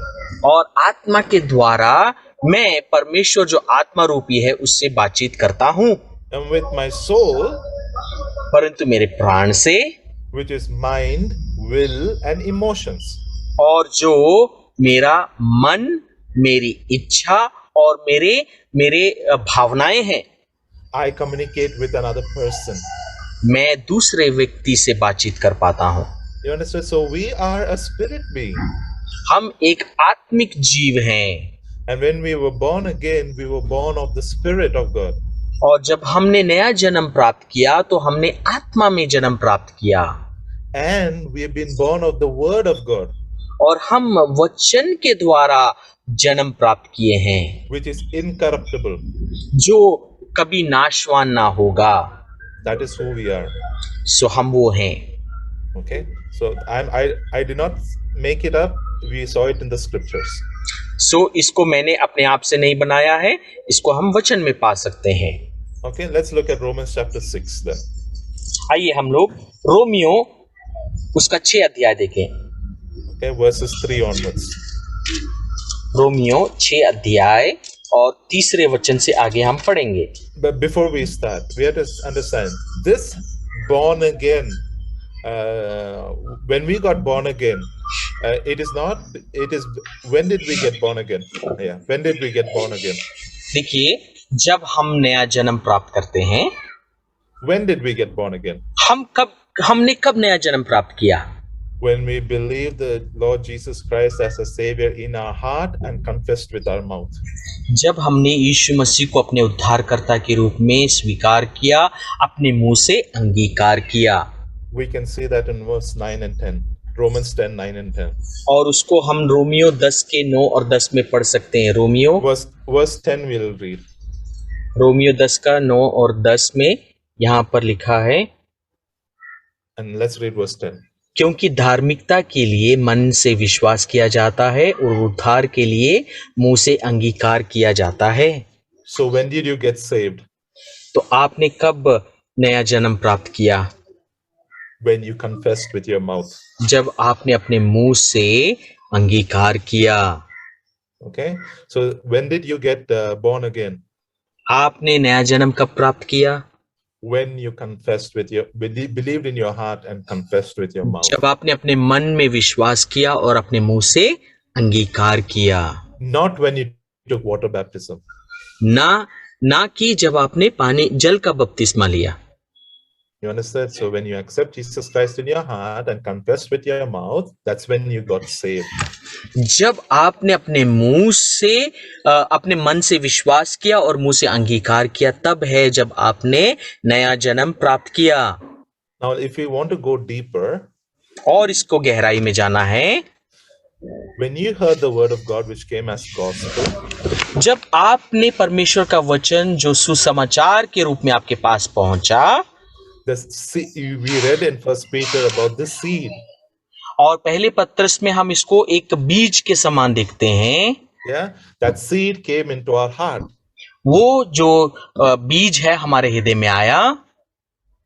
और आत्मा के द्वारा मैं परमेश्वर जो आत्मा रूपी है उससे बातचीत करता हूँ। And with my soul, परंतु मेरे प्राण से, which is mind, will and emotions, और जो मेरा मन, मेरी इच्छा और मेरे भावनाएं हैं, I communicate with another person. मैं दूसरे व्यक्ति से बातचीत कर पाता हूँ। You understand? So we are a spirit being. हम एक आत्मिक जीव हैं, And when we were born again, we were born of the Spirit of God. और जब हमने नया जन्म प्राप्त किया तो हमने आत्मा में जन्म प्राप्त किया, And we have been born of the Word of God, और हम वचन के द्वारा जन्म प्राप्त किए हैं, which is incorruptible. जो कभी नाशवान ना होगा। That is who we are. सो हम वो हैं। Okay? So I did not make it up. We saw it in the scriptures. सो इसको मैंने अपने आप से नहीं बनाया है, इसको हम वचन में पा सकते हैं। Okay, let's look at Romans chapter 6 then. आइए हम लोग रोमियो उसका 6 अध्याय देखें। Okay, verses 3 onwards. रोमियो 6 अध्याय और 3 वचन से आगे हम पढ़ेंगे। But before we start, we have to understand this born again. When we got born again, it is when did we get born again? Yeah, when did we get born again? देखिए, जब हम नया जन्म प्राप्त करते हैं, When did we get born again? हमने कब नया जन्म प्राप्त किया? When we believed the Lord Jesus Christ as a Savior in our heart and confessed with our mouth. जब हमने यीशु मसीह को अपने उद्धारकर्ता के रूप में स्वीकार किया, अपने मुंह से अंगीकार किया। We can see that in verse 9 and 10. Romans 10, 9 and 10. और उसको हम रोमियो 10 के 9 और 10 में पढ़ सकते हैं। Verse 10 we'll read. रोमियो 10 का 9 और 10 में यहाँ पर लिखा है, And let's read verse 10. क्योंकि धार्मिकता के लिए मन से विश्वास किया जाता है और उद्धार के लिए मुंह से अंगीकार किया जाता है। So when did you get saved? तो आपने कब नया जन्म प्राप्त किया? When you confessed with your mouth. जब आपने अपने मुंह से अंगीकार किया। Okay. So when did you get born again? आपने नया जन्म कब प्राप्त किया? When you confessed with your believed in your heart and confessed with your mouth. जब आपने अपने मन में विश्वास किया और अपने मुंह से अंगीकार किया। Not when you took water baptism. ना कि जब आपने जल का बपतिस्मा लिया। You understand? So when you accept Jesus Christ in your heart and confess with your mouth, that's when you got saved. जब आपने अपने मुंह से अपने मन से विश्वास किया और मुंह से अंगीकार किया, तब है जब आपने नया जन्म प्राप्त किया। Now, if we want to go deeper, और इसको गहराई में जाना है, when you heard the word of God which came as gospel, जब आपने परमेश्वर का वचन जो सुसमाचार के रूप में आपके पास पहुंचा, we read in First Peter about the seed. और पहले पत्रस में हम इसको एक बीज के समान देखते हैं। Yeah, that seed came into our heart. वो जो बीज है हमारे हृदय में आया।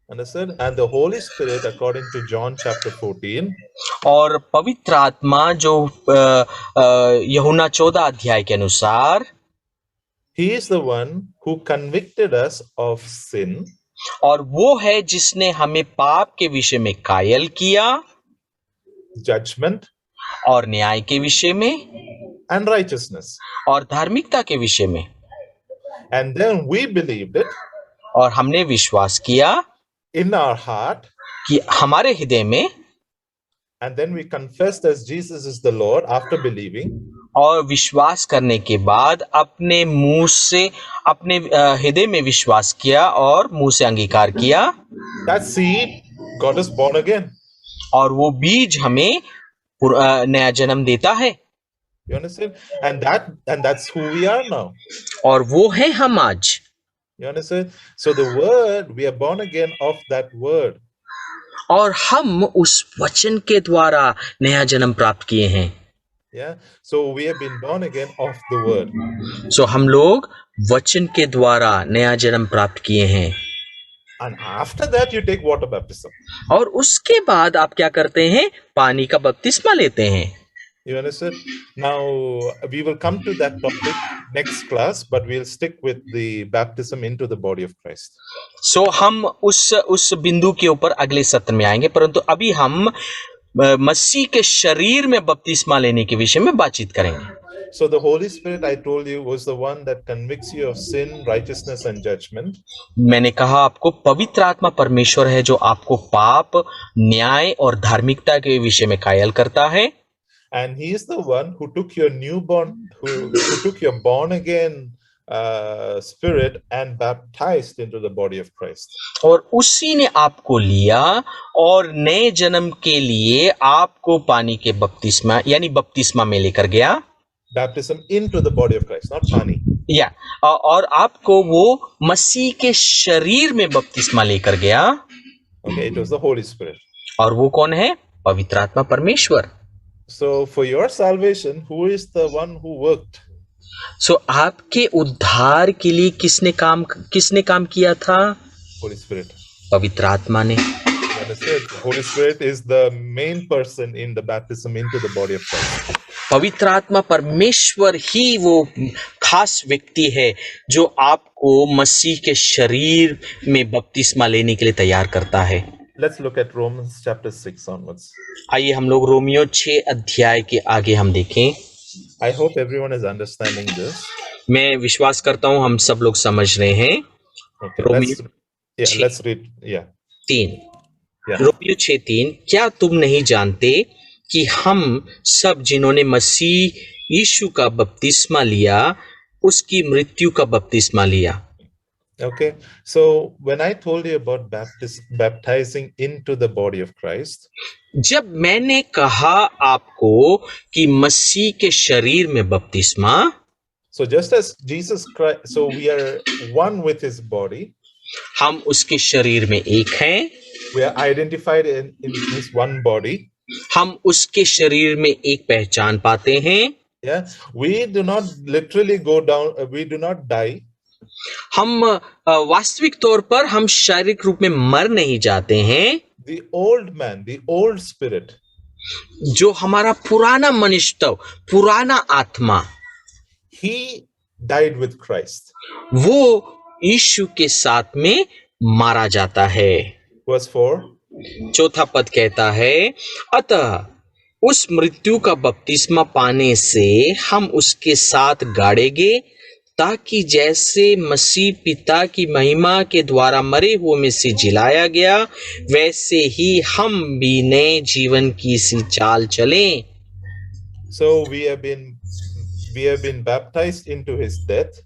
Understand? And the Holy Spirit, according to John chapter 14, और पवित्र आत्मा जो यूहन्ना 14 अध्याय के अनुसार, He is the one who convicted us of sin. और वो है जिसने हमें पाप के विषय में कायल किया, Judgment और न्याय के विषय में, and righteousness. और धार्मिकता के विषय में। And then we believed it और हमने विश्वास किया in our heart. कि हमारे हृदय में, And then we confessed as Jesus is the Lord after believing. और विश्वास करने के बाद अपने मुंह से अपने हृदय में विश्वास किया और मुंह से अंगीकार किया। That seed got us born again. और वो बीज हमें नया जन्म देता है। You understand? And that's who we are now. और वो है हम आज। You understand? So the word, we are born again of that word. और हम उस वचन के द्वारा नया जन्म प्राप्त किए हैं। Yeah. So we have been born again of the word. सो हम लोग वचन के द्वारा नया जन्म प्राप्त किए हैं। And after that you take water baptism. और उसके बाद आप क्या करते हैं? पानी का बपतिस्मा लेते हैं। You understand? Now we will come to that topic next class, but we'll stick with the baptism into the body of Christ. सो हम उस बिंदु के ऊपर अगले सत्र में आएंगे, परंतु अभी हम मसीह के शरीर में बपतिस्मा लेने के विषय में बातचीत करेंगे। So the Holy Spirit, I told you, was the one that convicts you of sin, righteousness and judgment. मैंने कहा आपको पवित्र आत्मा परमेश्वर है जो आपको पाप, न्याय और धार्मिकता के विषय में कायल करता है। And he is the one who took your newborn, who took your born again spirit and baptized into the body of Christ. और उसी ने आपको लिया और नए जन्म के लिए आपको पानी के बपतिस्मा यानी बपतिस्मा में लेकर गया। Baptism into the body of Christ, not पानी. और आपको वो मसीह के शरीर में बपतिस्मा लेकर गया। Okay, it was the Holy Spirit. और वो कौन है? पवित्र आत्मा परमेश्वर। So for your salvation, who is the one who worked? सो आपके उद्धार के लिए किसने काम किया था? Holy Spirit. पवित्र आत्मा ने। Holy Spirit is the main person in the baptism into the body of Christ. पवित्र आत्मा परमेश्वर ही वो खास व्यक्ति है जो आपको मसीह के शरीर में बपतिस्मा लेने के लिए तैयार करता है। Let's look at Romans chapter 6 onwards. आइए हम लोग रोमियो 6 अध्याय के आगे हम देखें। I hope everyone is understanding this. मैं विश्वास करता हूं हम सब लोग समझ रहे हैं। Okay, Romeo let's read. Yeah. 3 Yeah. Romeo 6:3 क्या तुम नहीं जानते कि हम सब जिन्होंने मसीह यीशु का बपतिस्मा लिया उसकी मृत्यु का बपतिस्मा लिया। Okay, so when I told you about baptizing into the body of Christ, जब मैंने कहा आपको कि मसीह के शरीर में बपतिस्मा, so just as Jesus Christ, so we are one with his body. हम उसके शरीर में एक हैं। We are identified in his one body. हम उसके शरीर में एक पहचान पाते हैं। Yeah, we do not literally go down, we do not die. हम वास्तविक तौर पर हम शारीरिक रूप में मर नहीं जाते हैं। The old man, the old spirit, जो हमारा पुराना मनुष्य, पुराना आत्मा, he died with Christ. वो यीशु के साथ में मारा जाता है। Verse 4. चौथा पद कहता है, अतः उस मृत्यु का बपतिस्मा पाने से हम उसके साथ गाड़े गए, ताकि जैसे मसीह पिता की महिमा के द्वारा मरे हुए में से जिलाया गया, वैसे ही हम भी नए जीवन की सी चाल चलें। So we have been baptized into his death.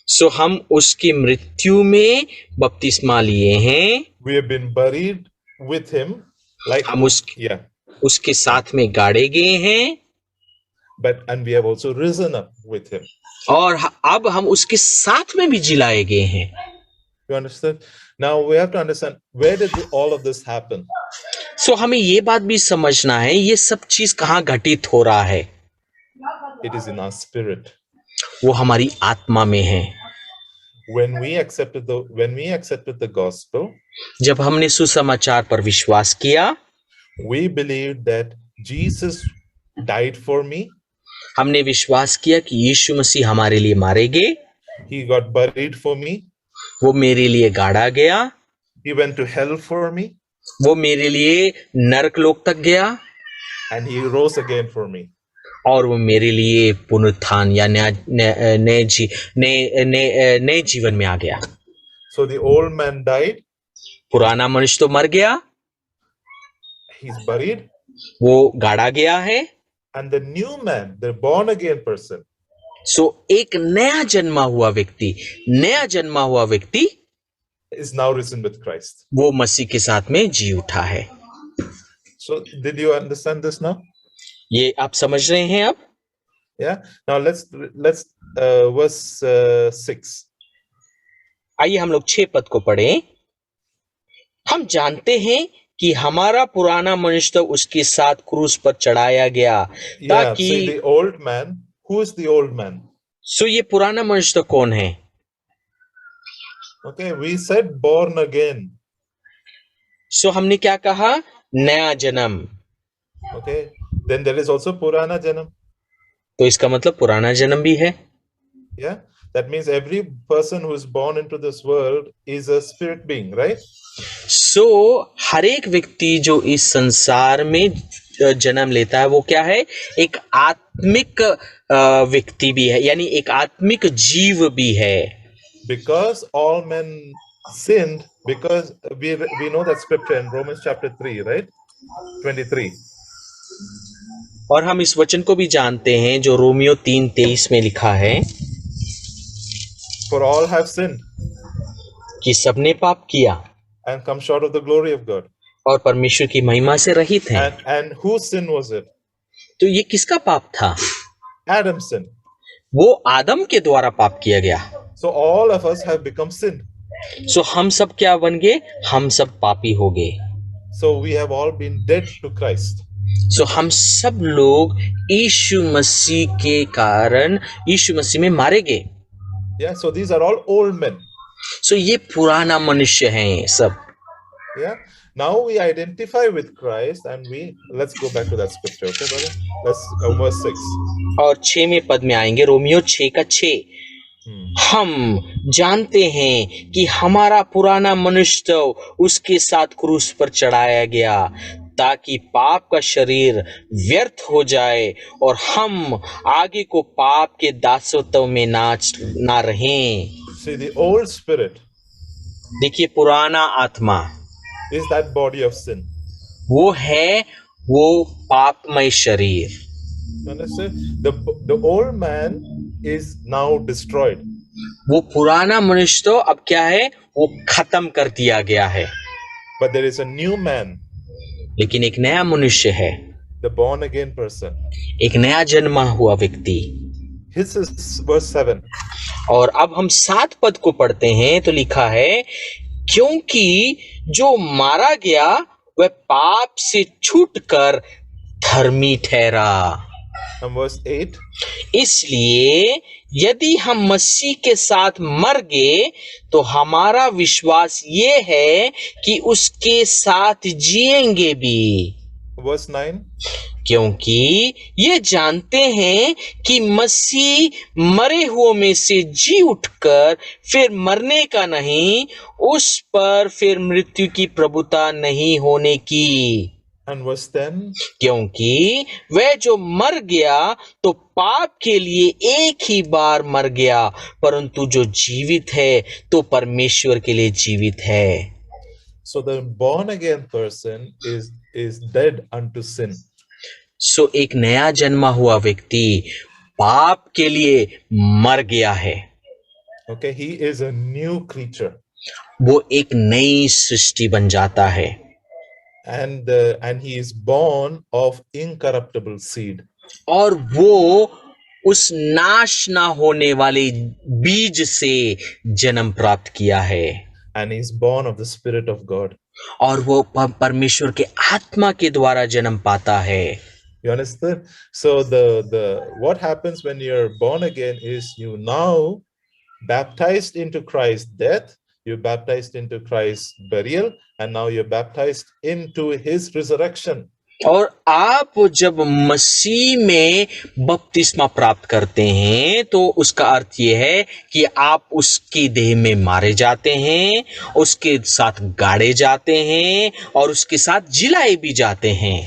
सो हम उसकी मृत्यु में बपतिस्मा लिए हैं। We have been buried with him, like हम yeah, उसके साथ में गाड़े गए हैं, and we have also risen up with him. और अब हम उसके साथ में भी जिलाए गए हैं। You understand? Now we have to understand, where did all of this happen? सो हमें ये बात भी समझना है, ये सब चीज कहाँ घटित हो रहा है। It is in our spirit. वो हमारी आत्मा में है। When we accepted the gospel, जब हमने सुसमाचार पर विश्वास किया, we believed that Jesus died for me. हमने विश्वास किया कि यीशु मसीह हमारे लिए मारे गए, He got buried for me. वो मेरे लिए गाड़ा गया, He went to hell for me, वो मेरे लिए नरक लोक तक गया, and he rose again for me. और वो मेरे लिए पुनरुत्थान या नए जीवन में आ गया। So the old man died, पुराना मनुष्य तो मर गया, he's buried, वो गाड़ा गया है, and the new man, the born again person, सो एक नया जन्मा हुआ व्यक्ति is now risen with Christ. वो मसीह के साथ में जी उठा है। So did you understand this now? ये आप समझ रहे हैं अब? Yeah. Now let's verse 6. आइए हम लोग 6 पद को पढ़ें। हम जानते हैं कि हमारा पुराना मनुष्य उसके साथ क्रूस पर चढ़ाया गया, Yeah. ताकि See the old man. Who is the old man? सो ये पुराना मनुष्य कौन है? Okay, we said born again. सो हमने क्या कहा? नया जन्म। Okay. Then there is also Purana Janam. तो इसका मतलब पुराना जन्म भी है। Yeah. That means every person who is born into this world is a spirit being, right? सो हर एक व्यक्ति जो इस संसार में जन्म लेता है वो क्या है? एक आत्मिक व्यक्ति भी है, यानी एक आत्मिक जीव भी है। Because all men sinned, because we know that scripture in Romans chapter 3, right? 23. और हम इस वचन को भी जानते हैं जो रोमियो 3:23 में लिखा है, For all have sinned कि सबने पाप किया and come short of the glory of God. और परमेश्वर की महिमा से रहित हैं। And whose sin was it? तो ये किसका पाप था? Adam's sin. वो आदम के द्वारा पाप किया गया। So all of us have become sin. सो हम सब क्या बन गए? हम सब पापी हो गए। So we have all been dead to Christ. सो हम सब लोग यीशु मसीह के कारण यीशु मसीह में मारे गए। Yeah, so these are all old men. सो ये पुराना मनुष्य हैं सब। Yeah. Now we identify with Christ, and let's go back to that scripture, okay, brother? Let's verse 6. और 6वें पद में आएंगे, रोमियो 6:6। हम जानते हैं कि हमारा पुराना मनुष्य उसके साथ क्रूस पर चढ़ाया गया, ताकि पाप का शरीर व्यर्थ हो जाए और हम आगे को पाप के दासत्व में ना रहें। See, the old spirit देखिए, पुराना आत्मा is that body of sin. वो है वो पापमय शरीर। You understand? The old man is now destroyed. वो पुराना मनुष्य तो अब क्या है? वो खत्म कर दिया गया है। But there is a new man. लेकिन एक नया मनुष्य है, The born again person. एक नया जन्मा हुआ व्यक्ति। His is verse 7. और अब हम 7 पद को पढ़ते हैं तो लिखा है, क्योंकि जो मारा गया वह पाप से छूटकर धर्मी ठहरा। And verse 8, इसलिए यदि हम मसीह के साथ मर गए तो हमारा विश्वास ये है कि उसके साथ जिएंगे भी, verse 9, क्योंकि ये जानते हैं कि मसीह मरे हुओं में से जी उठकर फिर मरने का नहीं, उस पर फिर मृत्यु की प्रभुता नहीं होने की। and verse 10, क्योंकि वह जो मर गया तो पाप के लिए एक ही बार मर गया, परंतु जो जीवित है तो परमेश्वर के लिए जीवित है। so the born again person is dead unto sin. सो एक नया जन्मा हुआ व्यक्ति पाप के लिए मर गया है। Okay, he is a new creature, वो एक नई सृष्टि बन जाता है and he is born of incorruptible seed. और वो उस नाश ना होने वाले बीज से जन्म प्राप्त किया है And he is born of the Spirit of God. और वो परमेश्वर के आत्मा के द्वारा जन्म पाता है। You understand? So the what happens when you're born again is you now baptized into Christ's death, you're baptized into Christ's burial, and now you're baptized into his resurrection. और आप जब मसीह में बपतिस्मा प्राप्त करते हैं तो उसका अर्थ ये है कि आप उसकी देह में मारे जाते हैं, उसके साथ गाड़े जाते हैं और उसके साथ जिलाए भी जाते हैं।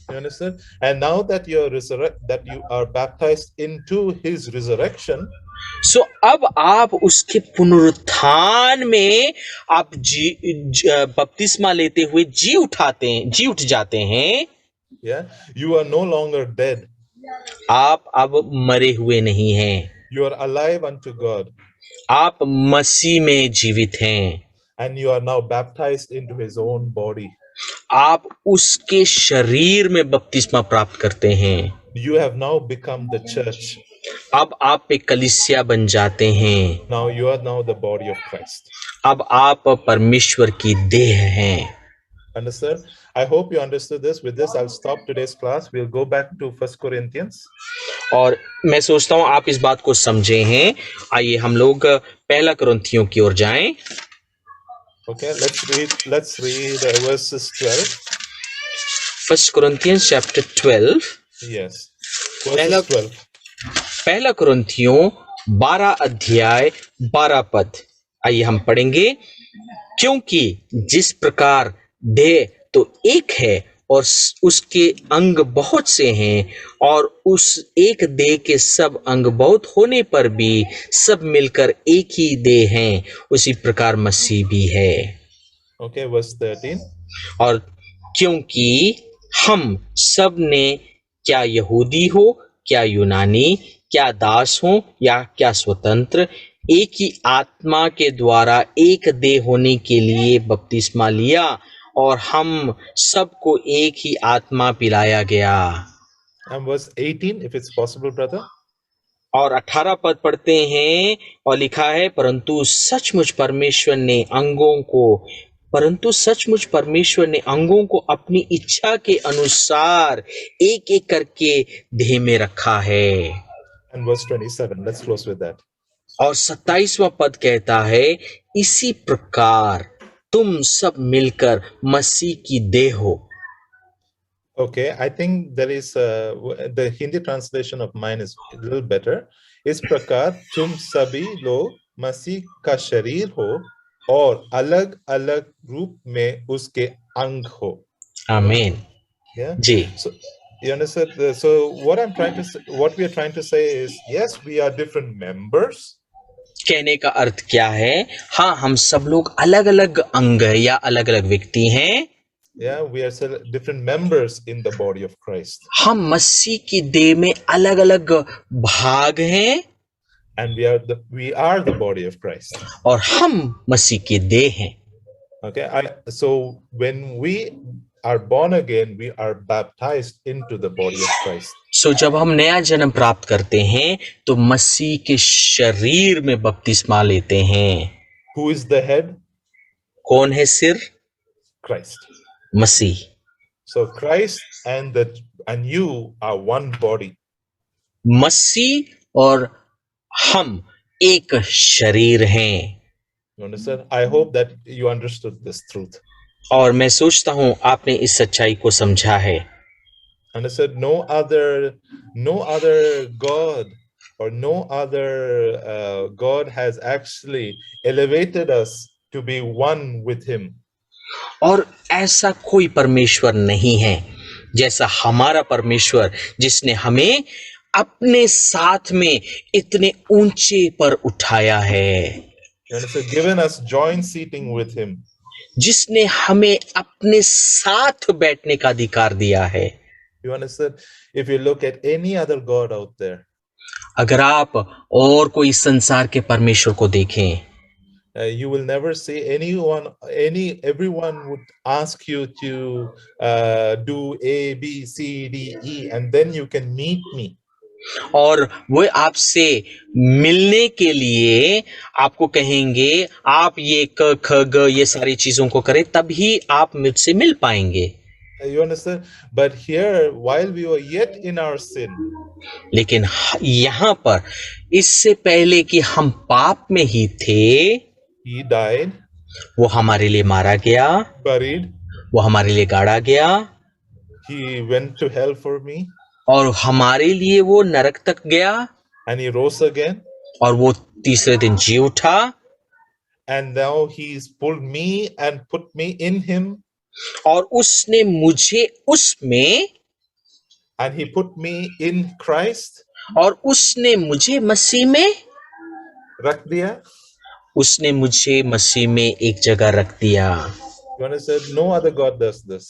You understand? And now that that you are baptized into his resurrection, सो अब आप उसके पुनरुत्थान में आप बपतिस्मा लेते हुए जी उठ जाते हैं। yeah, you are no longer dead. आप अब मरे हुए नहीं हैं, You are alive unto God, आप मसीह में जीवित हैं। and you are now baptized into his own body. आप उसके शरीर में बपतिस्मा प्राप्त करते हैं। You have now become the church. अब आप एक कलीसिया बन जाते हैं। Now you are now the body of Christ. अब आप परमेश्वर की देह हैं। Understand? I hope you understood this. With this, I'll stop today's class. We'll go back to 1 Corinthians. और मैं सोचता हूं आप इस बात को समझे हैं। आइए हम लोग पहला कुरिन्थियों की ओर जाएं। Okay, let's read verses 12. 1 Corinthians chapter 12। Yes. Verses 12. पहला कुरिन्थियों 12 अध्याय 12 पद। आइए हम पढ़ेंगे। क्योंकि जिस प्रकार देह तो एक है और उसके अंग बहुत से हैं, और उस एक देह के सब अंग बहुत होने पर भी सब मिलकर एक ही देह हैं, उसी प्रकार मसीह भी है। Okay, verse 13. और क्योंकि हम सब ने, क्या यहूदी हो क्या यूनानी, क्या दास हो या क्या स्वतंत्र, एक ही आत्मा के द्वारा एक देह होने के लिए बपतिस्मा लिया, और हम सबको एक ही आत्मा पिलाया गया। And verse 18, if it's possible, brother. और 18 पद पढ़ते हैं और लिखा है, परंतु सचमुच परमेश्वर ने अंगों को अपनी इच्छा के अनुसार एक एक करके देह में रखा है। And verse 27, let's close with that. और 27वां पद कहता है, इसी प्रकार तुम सब मिलकर मसीह की देह हो। Okay, I think there is the Hindi translation of mine is a little better. इस प्रकार तुम सभी लोग मसीह का शरीर हो और अलग अलग रूप में उसके अंग हो। आमीन। Yeah. Ji. So you understand? So what we are trying to say is, yes, we are different members. कहने का अर्थ क्या है? हाँ, हम सब लोग अलग अलग अंग या अलग अलग व्यक्ति हैं। Yeah, we are still different members in the body of Christ. हम मसीह की देह में अलग अलग भाग हैं। And we are the body of Christ. और हम मसीह की देह हैं। Okay, so when we are born again, we are baptized into the body of Christ. सो जब हम नया जन्म प्राप्त करते हैं तो मसीह के शरीर में बपतिस्मा लेते हैं। Who is the head? कौन है सिर? Christ. Masih. So Christ and you are one body. मसीह और हम एक शरीर हैं। You understand? I hope that you understood this truth. और मैं सोचता हूं आपने इस सच्चाई को समझा है। And I said, no other God or no other God has actually elevated us to be one with Him. और ऐसा कोई परमेश्वर नहीं है जैसा हमारा परमेश्वर, जिसने हमें अपने साथ में इतने ऊंचे पर उठाया है, And it's given us joint seating with Him. जिसने हमें अपने साथ बैठने का अधिकार दिया है। You understand? If you look at any other God out there, अगर आप और कोई संसार के परमेश्वर को देखें, you will never see everyone would ask you to do A, B, C, D, E, and then you can meet me. और वो आपसे मिलने के लिए आपको कहेंगे आप ये क ख ग ये सारी चीजों को करें, तभी आप मुझसे मिल पाएंगे। You understand? But here, while we were yet in our sin, लेकिन यहाँ पर इससे पहले कि हम पाप में ही थे, He died, वो हमारे लिए मारा गया, buried, वो हमारे लिए गाड़ा गया, He went to hell for me, और हमारे लिए वो नरक तक गया, and He rose again, और वो तीसरे दिन जी उठा, and now He's pulled me and put me in Him, और उसने मुझे उसमें, and He put me in Christ, और उसने मुझे मसीह में, रख दिया. उसने मुझे मसीह में एक जगह रख दिया। You understand? No other God does this.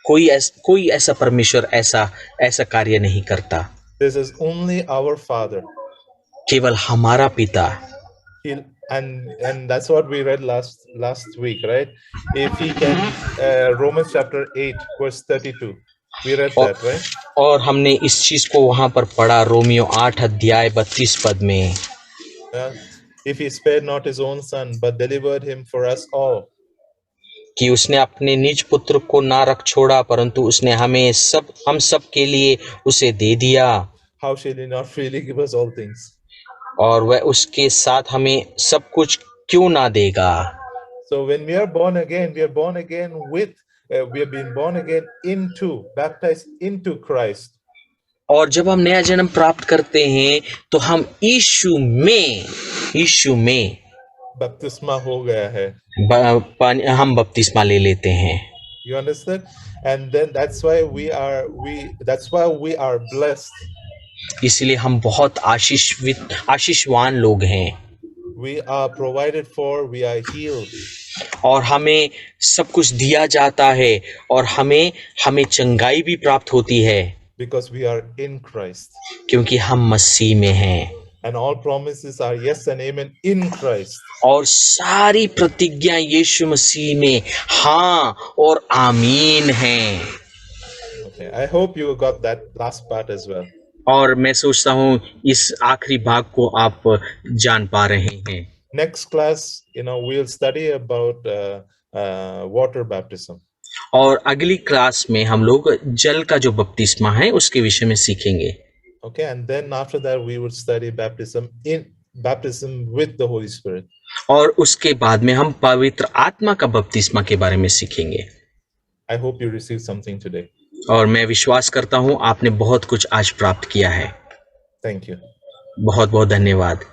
कोई ऐसा परमेश्वर ऐसा कार्य नहीं करता। This is only our Father. केवल हमारा पिता। And that's what we read last week, right? If he can, Romans chapter 8 verse 32. We read that, right? और हमने इस चीज को वहां पर पढ़ा, रोमियो 8 अध्याय 32 पद में। If he spared not his own son, but delivered him for us all. कि उसने अपने निज पुत्र को ना रख छोड़ा, परंतु उसने हम सब के लिए उसे दे दिया। How shall he not freely give us all things? और वह उसके साथ हमें सब कुछ क्यों ना देगा। So when we are born again, we are born again we have been born again baptized into Christ. और जब हम नया जन्म प्राप्त करते हैं तो हम यीशु में बपतिस्मा हो गया है, हम बपतिस्मा ले लेते हैं। You understand? And then that's why we are blessed. इसलिए हम बहुत आशीषवान लोग हैं। We are provided for, we are healed. और हमें सब कुछ दिया जाता है और हमें चंगाई भी प्राप्त होती है। Because we are in Christ. क्योंकि हम मसीह में हैं। And all promises are yes and amen in Christ. और सारी प्रतिज्ञा यीशु मसीह में हाँ और आमीन हैं। Okay, I hope you got that last part as well. और मैं सोचता हूँ इस आखिरी भाग को आप जान पा रहे हैं। Next class, we'll study about water baptism. और अगली क्लास में हम लोग जल का जो बपतिस्मा है उसके विषय में सीखेंगे। Okay, and then after that we would study baptism with the Holy Spirit. और उसके बाद में हम पवित्र आत्मा का बपतिस्मा के बारे में सीखेंगे। I hope you received something today. और मैं विश्वास करता हूँ आपने बहुत कुछ आज प्राप्त किया है। Thank you. बहुत बहुत धन्यवाद।